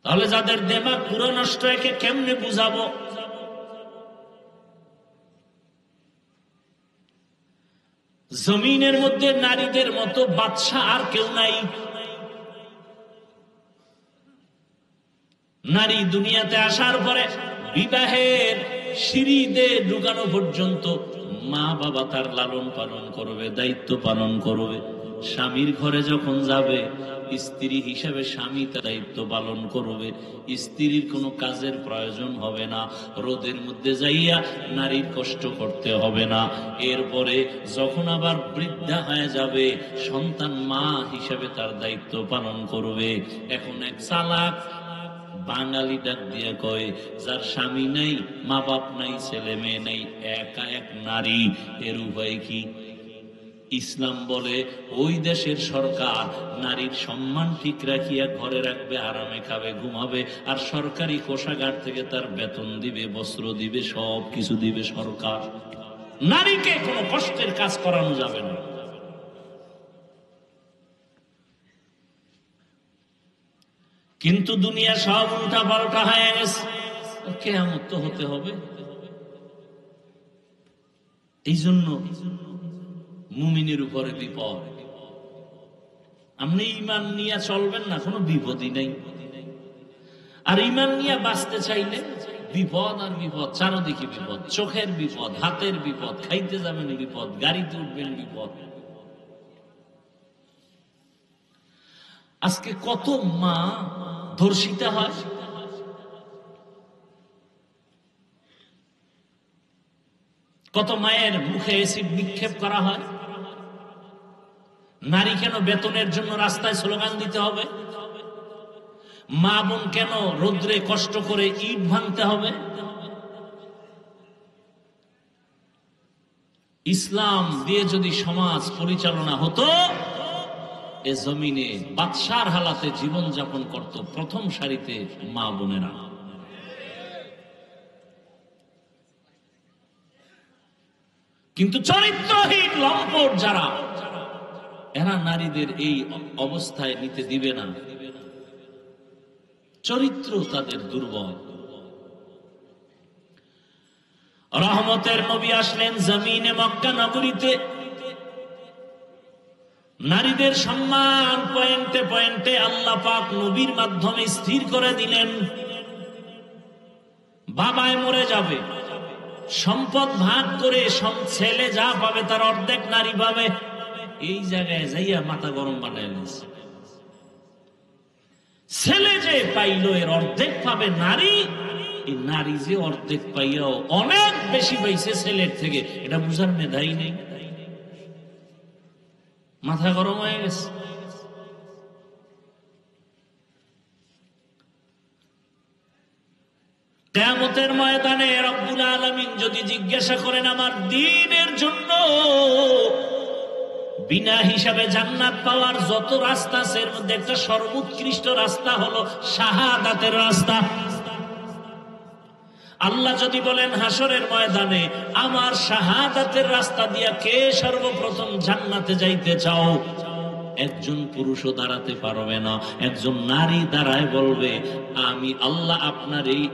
তাহলে যাদের দেমাগ পুরো নষ্ট, একে কেমনে বুঝাবো? জমিনের মধ্যে নারীদের মতো বাদশা আর কেউ নাই। নারী দুনিয়াতে আসার পরে বিবাহের সিঁড়িতে ঢুকানো পর্যন্ত মা বাবা তার লালন পালন করবে, দায়িত্ব পালন করবে। স্বামীর ঘরে যখন যাবে, স্ত্রী হিসাবে স্বামী তার দায়িত্ব পালন করবে। স্ত্রীর কোনো কাজের প্রয়োজন হবে না, রোদের মধ্যে যাইয়া নারীর কষ্ট করতে হবে না। এরপরে যখন আবার বৃদ্ধা হয়ে যাবে, সন্তান মা হিসাবে তার দায়িত্ব পালন করবে। এখন এক চালাক বাঙালি ডাক দিয়ে কয়, যার স্বামী নাই, মা বাপ নাই, ছেলে মেয়ে নাই, একা এক নারী, এর উপায় কি? ইসলাম বলে ওই দেশের সরকার নারীর সম্মান ঠিক রাখিয়া ঘরে রাখবে, আরামে খাবে, ঘুমাবে, আর সরকারি কোষাগার থেকে তার বেতন দিবে, বস্ত্র দিবে, সব কিছু দিবে সরকার। নারীকে কোনো কষ্টের কাজ করানো যাবে না। কিন্তু দুনিয়া সব উল্টা পাল্টা হয়ে গেছে, কিয়ামত তো হতে হবে। এই জন্য মুমিনের উপরে বিপদ। আপনি ঈমান নিয়ে চলবেন না, কোনো বিপদই নাই। আর ঈমান নিয়ে বাঁচতে চাইলে বিপদ আর বিপদ, চারদিকে বিপদ। চোখের বিপদ, হাতের বিপদ, খাইতে যাবেন বিপদ, গাড়িতে উঠবেন বিপদ। আজকে কত মা ধর্ষিতা হয়, কত মায়ের মুখে এসিড নিক্ষেপ করা হয়। নারী কেন বেতনের জন্য রাস্তায় স্লোগান দিতে হবে? মা বোন কেন রৌদ্রে কষ্ট করে ইট ভাঙতে হবে? ইসলাম দিয়ে যদি সমাজ পরিচালনা হতো, এ জমিনে বাদশার হালাতে জীবন যাপন করত প্রথম সারিতে মা বোনেরা। কিন্তু চরিত্রহীন লম্পট যারা, এরা নারীদের এই অবস্থায় নিতে দিবে না। চরিত্র তাদের দুর্বল। রহমতের নবী আসলেন জমিনে মক্কা নগরীতে। নারীদের সম্মান পয়েন্টে পয়েন্টে আল্লাহ পাক নবীর মাধ্যমে স্থির করে দিলেন। বাবায় মরে যাবে, সম্পদ ভাগ করে ছেলে যা পাবে তার অর্ধেক নারী পাবে। এই জায়গায় যাইয়া মাথা গরম বানায় নিয়েছে। ছেলে যে পাইল এর অর্ধেক পাবে নারী, এই নারী যে অর্ধেক পাইয়াও অনেক বেশি পাইছে ছেলের থেকে, এটা বুঝার মেধাই নেই, মাথা গরম হয়ে গেছে। কিয়ামতের ময়দানে রব্বুল আলামিন যদি জিজ্ঞাসা করেন আমার দ্বীনের জন্য বিনা হিসাবে জান্নাত পাওয়ার যত রাস্তা আছে এর মধ্যে একটা সর্বোৎকৃষ্ট রাস্তা হলো শাহাদাতের রাস্তা। আল্লাহ যদি বলেন হাসরের ময়দানে আমার শাহাদাতের রাস্তা দিয়া কে সর্বপ্রথম জান্নাতে যাইতে চাও, একজন পুরুষও দাঁড়াতে পারবে না, একজন নারী দাঁড়ায় বলবে আমি আল্লাহ আপনার এই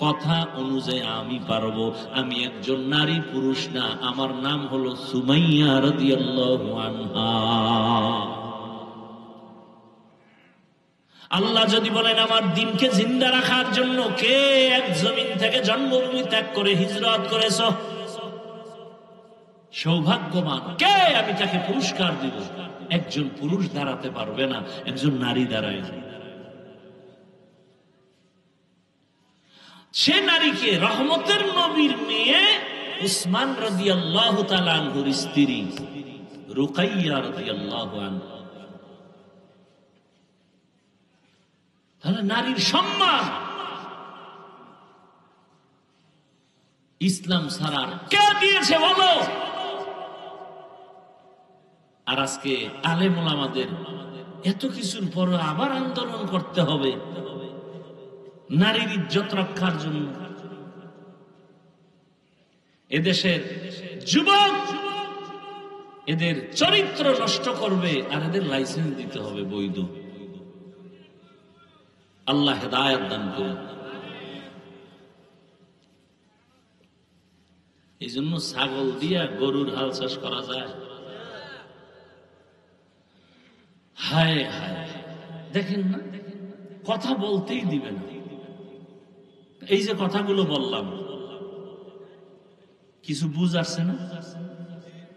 কথা অনুযায়ী আমি পারবো, আমি একজন নারী, পুরুষ না, আমার নাম হলো সুমাইয়া রাদিয়াল্লাহু আনহা। আল্লাহ যদি বলেন আমার দ্বীনকে জিন্দা রাখার জন্য কে এক জমিন থেকে জন্মভূমি ত্যাগ করে হিজরত করেছ, সৌভাগ্যবান কে, আমি তাকে পুরস্কার দিব। একজন পুরুষ দাঁড়াতে পারবে না, একজন নারী দাঁড়ায়। সে নারীকে রহমতের নবীর মেয়ে উসমান রাদিয়াল্লাহু তাআলা আনহুর স্ত্রী রুকাইয়া রাদিয়াল্লাহু আনহা। তাহলে নারীর সম্মান ইসলাম ছাড়া কে দিয়েছে বলো? আর আজকে আলেম ওলামাদের এত কিছুর পর আবার আন্দোলন করতে হবে নারীর ইজ্জত রক্ষার জন্য। এদেশের যুবক এদের চরিত্র নষ্ট করবে আর এদের লাইসেন্স দিতে হবে বৈধ। আল্লাহ হেদায়েত দান করুন। এই জন্য ছাগল দিয়া গরুর হাল চাষ করা যায়। হায় হায়, দেখেন না, কথা বলতেই দিবে না। এই যে কথাগুলো বললাম কিছু বুঝ আসছে না?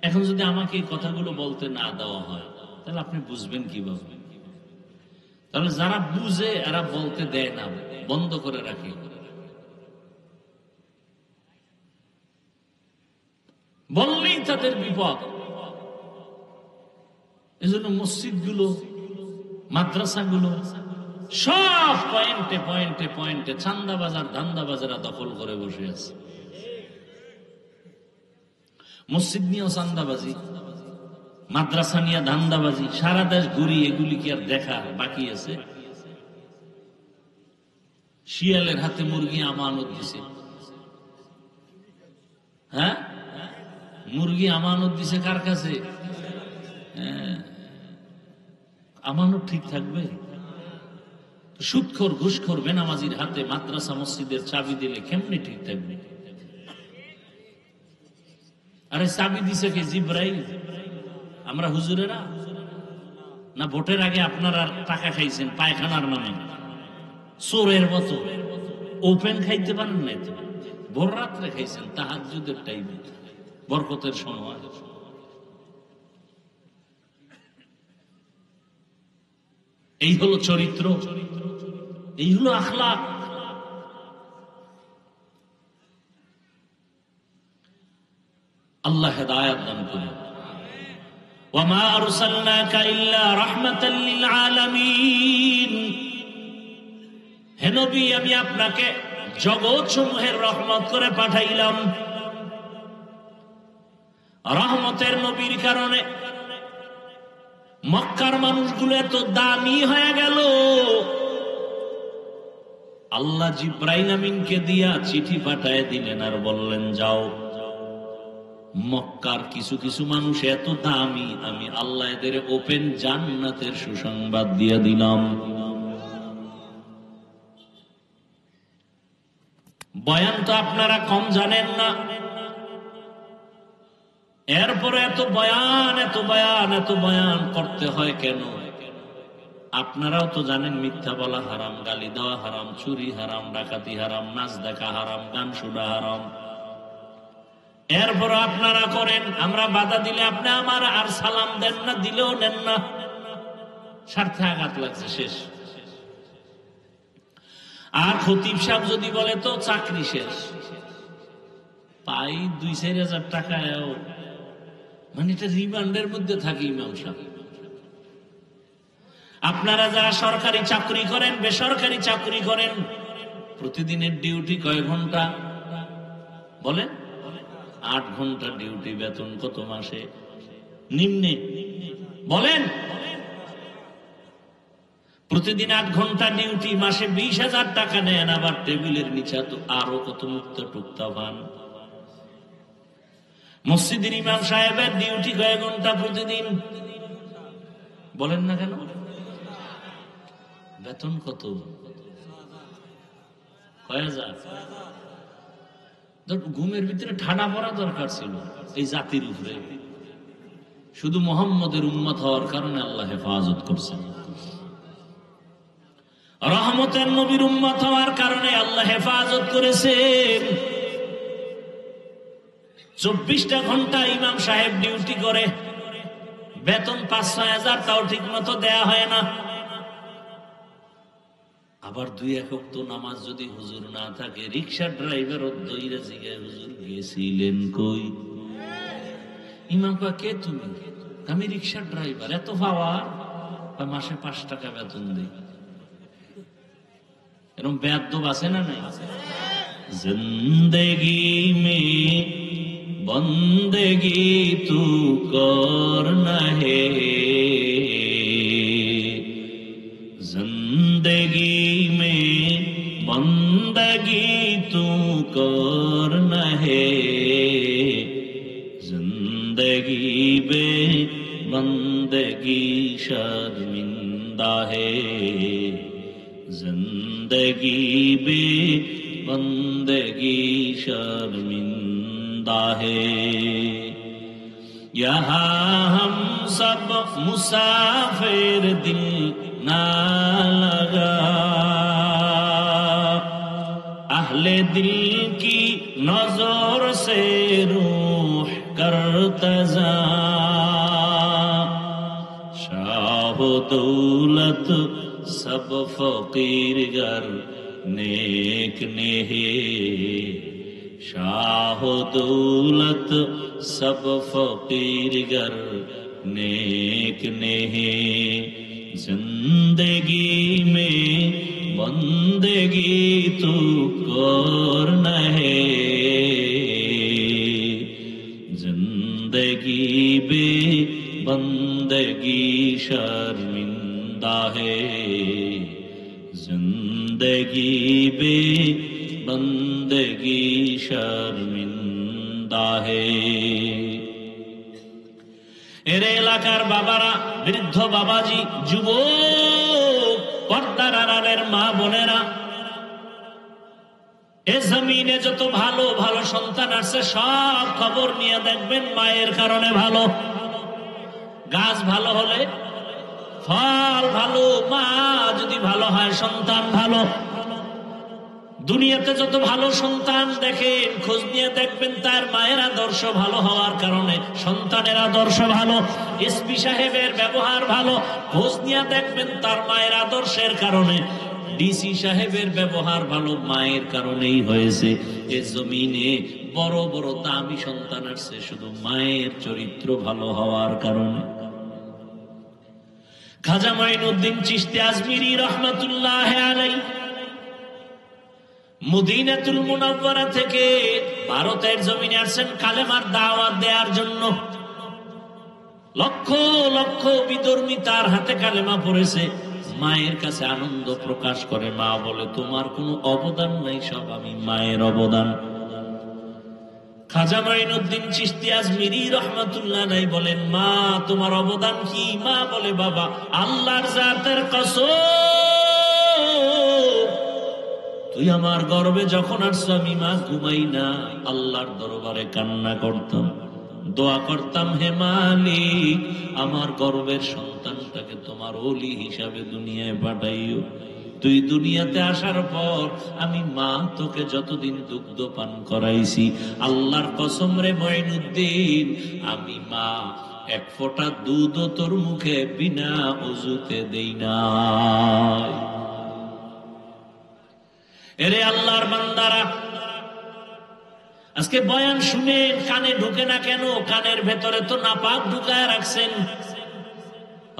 এখন যদি আমাকে এই কথাগুলো বলতে না দেওয়া হয় তাহলে আপনি বুঝবেন কিভাবে? তাহলে যারা বুঝে এরা বলতে দেয় না, বন্ধ করে রাখে। বললেই তাদের বিপদ। এজন্য মসজিদগুলো, মাদ্রাসাগুলো সব পয়েন্টে পয়েন্টে পয়েন্টে চান্দাবাজার ধান্দাবাজারা দখল করে বসে আছে। মসজিদ নিয়েও চান্দাবাজি, মাদ্রাসা নিয়ে ধান্দাবাজি, সারা দেশ ঘুরি, এগুলি কি আর দেখা বাকি আছে? শিয়ালের হাতে মুরগি আমানত দিছে। হ্যাঁ, মুরগি আমানত দিছে কার কাছে? আমানত ঠিক থাকবে? সুদখোর ঘুষখোর বেনামাজির হাতে মাদ্রাসা মসজিদের চাবি দিলে কেমনি ঠিক থাকবে? আরে চাবি দিছে কে? জিব্রাইল? আমরা হুজুরেরা? না ভোটের আগে আপনারা টাকা খাইছেন পায়খানার নামে চোরের মতো? ওপেন খাইতে পারেন না, ভোর রাত্রে খাইছেন তাহাজ্জুদের টাইমে, বরকতের সময়। এই হলো চরিত্র, এই হলো আখলাক। আল্লাহ হেদায়েত দান করুন। ওয়ামা আরসালনাকা ইল্লা রাহমাতাল লিল আলামিন। হে নবী, আমি আপনাকে জগৎ সমূহের রহমত করে পাঠাইলাম। রহমতের নবীর কারণে মক্কার মানুষগুলো এত দামি হয়ে গেল। আল্লাহ জিব্রাইল আমিনকে দিয়া চিঠি পাঠায় দিলেন আর বললেন যাও, মক্কার কিছু কিছু মানুষ এত দামি, আমি আল্লাহ এদের ওপেন জান্নাতের সুসংবাদ দিয়ে দিলাম। বয়ান তো আপনারা কম জানেন না, এরপরে এত বয়ান এত বয়ান এত বয়ান করতে হয় কেন? আপনারাও তো জানেন মিথ্যা বলা হারাম, গালি দেওয়া হারাম, চুরি হারাম, ডাকাতি হারাম, নাচ দেখা হারাম, গান শোনা হারাম। এরপর আপনারা করেন, আমরা বাধা দিলে আপনি আমার আর সালাম দেন না, দিলেও নেন না, স্বার্থে আঘাত লাগছে, শেষ। আর খতিব সাহেব যদি বলে তো চাকরি শেষ, পাই 2-4 হাজার টাকায়ও, মানে এটা রিমান্ডের মধ্যে থাকে ইমাম সাহেব। আপনারা যারা সরকারি চাকরি করেন, বেসরকারি চাকরি করেন, প্রতিদিনের ডিউটি কয় ঘন্টা বলেন? 8 ঘন্টা ডিউটি, বেতন কত মাসে নিম্নে বলেন? প্রতিদিন 8 ঘন্টা ডিউটি, মাসে 20,000 টাকা নেন, আবার টেবিলের নিচে তো আরো কত মুক্ত টুকতা পান। মসজিদের ইমাম সাহেবের ডিউটি কয় ঘন্টা প্রতিদিন বলেন না কেন? বেতন কত? কয় হাজার? ঘুমের ভিতরে ঠাডা পড়া দরকার ছিল এই জাতির উপরে, শুধু মুহাম্মদের উম্মত হওয়ার কারণে আল্লাহ হেফাজত করছেন। রহমতের নবীর উম্মত হওয়ার কারণে আল্লাহ হেফাজত করেছেন। 24টা ঘন্টা ইমাম সাহেব ডিউটি করে, বেতন 5-6 হাজার, তাও ঠিক মতো দেয়া হয় না। আবার 2-1 ওয়াক্ত নামাজ যদি হুজুর না থাকে, রিক্সা ড্রাইভার দইরা জিগায়, হুজুর গেছিলেন কই? ইমাম কয়, কে তুমি? আমি রিক্সা ড্রাইভার। এত পাওয়ার? মাসে 5 টাকা বেতন দেই। এরকম বেয়াদব আছে না নাই? জিন্দেগি মে বন্দেগি তু করনা হে, जिंदगी में बंदगी तू करना है, जिंदगी बे बंदगी शर्मिंदा है, जिंदगी बे बंदगी शर्मिंदा है। यहाँ हम सब मुसाफिर दिल ना लगा, अहले दिल की नजर से रूह करतजा, शाह दौलत सब फकीर गर नेक ने है, शाह दौलत सब फकीर गर नेक ने है, जिंदगी में बंदगी तू करना है, जिंदगी बे बंदगी शर्मिंदा है, जिंदगी बे बंदगी शर्मिंदा है। এর এলাকার বাবারা, বৃদ্ধ বাবাজি, যুবক, পর্দার আড়ালের মা বোনেরা, এ জমিনে যত ভালো ভালো সন্তান আসছে সব খবর নিয়ে দেখবেন মায়ের কারণে ভালো। গাছ ভালো হলে ফল ভালো, মা যদি ভালো হয় সন্তান ভালো। দুনিয়াতে যত ভালো সন্তান দেখেন, খোঁজ নিয়ে দেখবেন তার মায়ের আদর্শ ভালো হওয়ার কারণে সন্তানের আদর্শ ভালো। এসপি সাহেবের ব্যবহার ভালো, খোঁজ নিয়ে দেখবেন তার মায়ের আদর্শের কারণে। ডিসি সাহেবের ব্যবহার ভালো, মায়ের কারণেই হয়েছে। এ জমিনে বড় বড় দামি সন্তান আসছে শুধু মায়ের চরিত্র ভালো হওয়ার কারণে। খাজা মাইনুদ্দিন চিশতি আজমিরি রহমাতুল্লাহ আলাইহি মদিনাতুল মুনাওয়ারা থেকে ভারতের জমিনে আসছেন কালেমার দাওয়াত দেওয়ার জন্য। লক্ষ লক্ষ বিধর্মী তার হাতে কালেমা পড়েছে। মায়ের কাছে আনন্দ প্রকাশ করে, মা বলে তোমার কোনো অবদান নাই, সব আমি মায়ের অবদান। খাজা মাইনুদ্দিন চিশতি আজমিরি রহমাতুল্লাহ আলাইহি বলেন, মা তোমার অবদান কি? মা বলে, বাবা আল্লাহর জাতের কসম, তুই আমার গর্বে যখন আসছো আমি মা ঘুমাই না, আল্লাহর দরবারে কান্না করতাম, দোয়া করতাম, হে মালিক আমার গর্বের সন্তানটাকে তোমার ওলি হিসাবে দুনিয়ায় পাঠাইও। তুই দুনিয়াতে আসার পর আমি মা তোকে যতদিন দুগ্ধ পান করাইছি, আল্লাহর কসম রে মাইনুদ্দিন, আমি মা এক ফোঁটা দুধও তোর মুখে বিনা ওযুতে দেই না। এরে আল্লাহর বান্দারা, আজকে বয়ান শুনে কানে ঢুকে না কেন? কানের ভেতরে তো নাপাক ঢুকায় রাখছেন।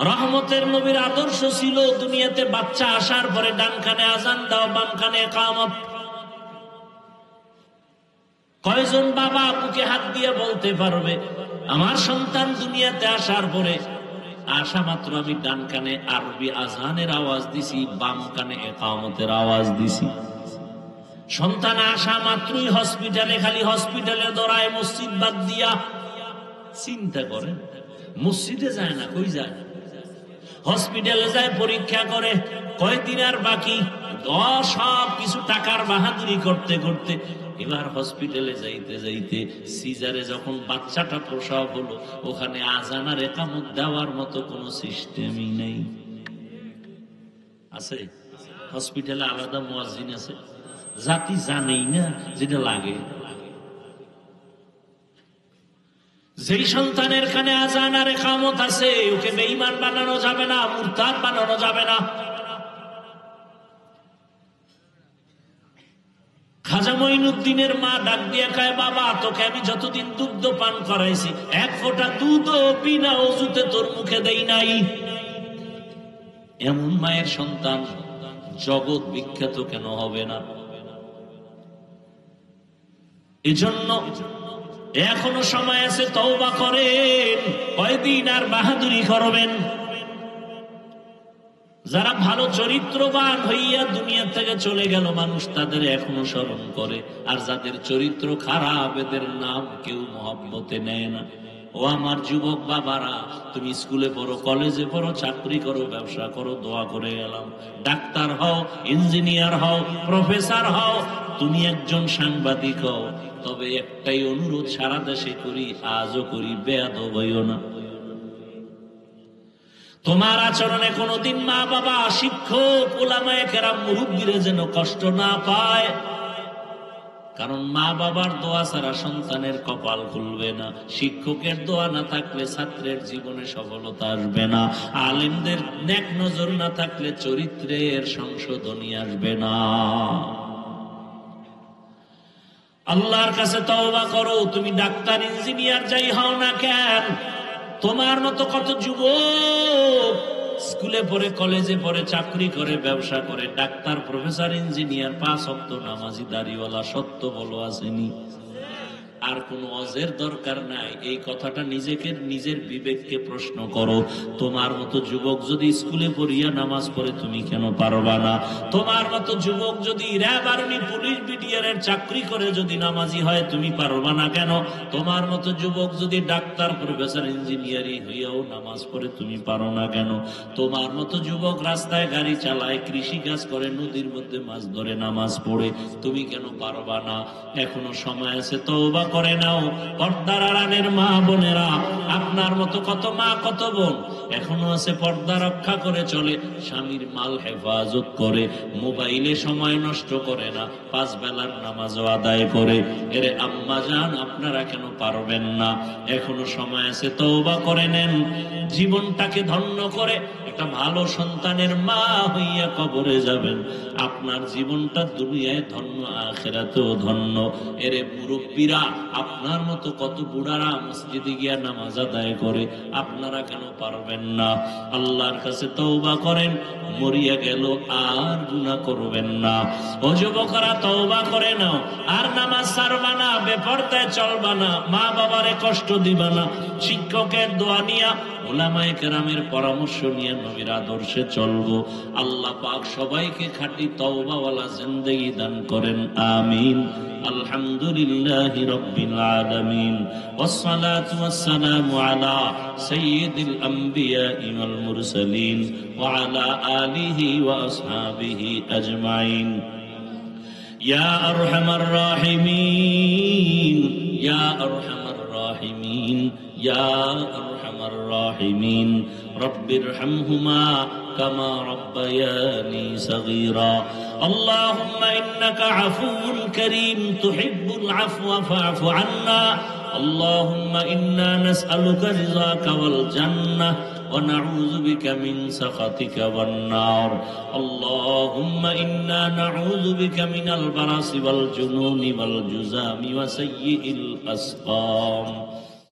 রহমতের নবীর আদর্শ ছিল দুনিয়াতে বাচ্চা আসার পরে ডান কানে আজান দাও, বাম কানে ইকামত। কয়জন বাবা বুকে হাত দিয়ে বলতে পারবে আমার সন্তান দুনিয়াতে আসার পরে আসা মাত্র আমি ডান কানে আরবি আজানের আওয়াজ দিছি, বাম কানে ইকামতের আওয়াজ দিছি। সন্তান আসা মাত্রই হসপিটালে, খালি হসপিটালে দৌড়ায়, মসজিদ বাদ দিয়া। চিন্তা করেন, মসজিদে যায় না, কই যায়? হসপিটালে যায়, পরীক্ষা করে, কয়দিন আর বাকি, সব কিছু টাকার বাহাদুরি করতে করতে এবার হসপিটালে যাইতে যাইতে সিজারে যখন বাচ্চাটা প্রসব হলো, ওখানে আজান আর ইকামত দেওয়ার মতো কোন সিস্টেমই নেই। আছে হসপিটালে আলাদা মুয়াজ্জিন আছে, জাতি জানেই না যেটা লাগে। যেই সন্তানের কানে আজান আর ইকামত আছে, ওকে বেঈমান বানানো যাবে না, মুরতাদ বানানো যাবে না। খাজা মঈনুদ্দিনের মা ডাক দিয়ে কয়, বাবা তোকে আমি যতদিন দুগ্ধ পান করাইছি, এক ফোঁটা দুধও বিনা ওযুতে তোর মুখে দেই নাই। এমন মায়ের সন্তান জগৎ বিখ্যাত কেন হবে না? এজন্য এখনো সময় আছে, তওবা করেন। কয়দিন আর বাহাদুরি করবেন? যারা ভালো চরিত্রবান হইয়া দুনিয়া থেকে চলে গেল, মানুষ তাদের এখনো স্মরণ করে। আর যাদের চরিত্র খারাপ, এদের নাম কেউ মহব্বতে নেয় না। ও আমার যুবক বাবারা, তুমি স্কুলে পড়ো, কলেজে পড়ো, চাকরি করো, ব্যবসা করো, দোয়া করে গেলাম। ডাক্তার হও, ইঞ্জিনিয়ার হও, প্রফেসর হও, তুমি একজন সাংবাদিক হও, তবে একটাই অনুরোধ সারা দেশে করি, আজও করি, বেয়াদব হইও না। তোমার আচরণে কোনদিন মা বাবা, শিক্ষক, উলামায়ে কেরাম, মুরব্বীরা যেন কষ্ট না পায়। কারণ মা বাবার দোয়া ছাড়া সন্তানের কপাল খুলবে না। শিক্ষকের দোয়া না থাকলে ছাত্রের জীবনে সফলতা আসবে না। আলেমদের নেক নজর না থাকলে চরিত্রের সংশোধনী আসবে না। আল্লাহর কাছে তওবা করো। তুমি ডাক্তার, ইঞ্জিনিয়ার যাই হও না কেন, তোমার মতো কত যুবক স্কুলে পড়ে, কলেজে পড়ে, চাকরি করে, ব্যবসা করে, ডাক্তার, প্রফেসর, ইঞ্জিনিয়ার, 5 ওয়াক্ত নামাজি, দাড়িওয়ালা, সত্য বলো আসেনি? আর কোন অজের দরকার নাই। এই কথাটা নিজের বিবেককে প্রশ্ন করো। তোমার মতো যুবক যদি স্কুলে পড়িয়া নামাজ পড়ে, তুমি কেন পারবা না? তোমার মতো যুবক যদি র্যাব, আর্মি, পুলিশ, বিডিআর এর চাকরি করে যদি নামাজি হয়, তুমি পারবা না কেন? তোমার মতো যুবক যদি ডাক্তার, প্রফেসর, ইঞ্জিনিয়ারিং হইয়াও নামাজ পড়ে, তুমি পারো না কেন? তোমার মতো যুবক রাস্তায় গাড়ি চালায়, কৃষি কাজ করে, নদীর মধ্যে মাছ ধরে, নামাজ পড়ে, তুমি কেন পারবা না? এখনো সময় আছে, তওবা করে নাও। পর্দার আড়ালের মা বোনেরা, আপনার মতো কত মা, কত বোন এখনো আছে, পর্দা রক্ষা করে চলে, স্বামীর মাল হেফাজত করে, মোবাইলে সময় নষ্ট করে না, 5 বেলার নামাজও আদায় করে। এরে আম্মা জান, আপনারা কেন পারবেন না? এখনো সময় আছে, তওবা করে নেন। জীবনটাকে ধন্য করে একটা ভালো সন্তানের মা হইয়া কবরে যাবেন। আপনার জীবনটা দুনিয়ায় ধন্য, আখিরাতেও ধন্য। এরে মুরব্বীরা, আপনার মতো কত বুড়ারা মসজিদে গিয়া নামাজ আদায় করে, আপনারা কেন পারবেন না? আল্লাহর কাছে তওবা করেন, মরিয়া গেল আর গুনাহ করবেন না। ও যুবকরা, তওবা করে নাও, আর নামাজ ছাড়বা না, বেপরদায় চলবা না, মা বাবারে কষ্ট দিবা না, শিক্ষকের দোয়া নিয়া, উলামায়ে কেরামের পরামর্শ নিয়ে নবীর আদর্শে চলবো। আল্লাহ পাক সবাইকে খাঁটি তওবাওয়ালা জিন্দেগি দান করেন, আমিন। আলহামদুলিল্লাহি রাব্বিল আলামিন, ওয়াসসালাতু ওয়াসসালামু আলা সাইয়্যিদিল আমবিয়া ওয়াল মুরসালিন ওয়া আলা আলিহি ওয়া আসহাবিহি আজমাইন। ইয়া আরহামার রাহিমিন, ইয়া আরহামার রাহিমিন, ইয়া আরহামার রাহিমিন, রব্বিরহামহুমা কামা রব্বায়ানি সগীরা। আল্লাহুম্মা ইন্নাকা আফুউন কারীম তুহিব্বুল আফওয়া ফা'ফু আন্না। আল্লাহুম্মা ইন্না নাসআলুকা রিযাকা ওয়াল জান্নাহ ونعوذ بك من سخطك والنار اللهم إنا نعوذ بك من البرص والجنون والجذام وسيء الأسقام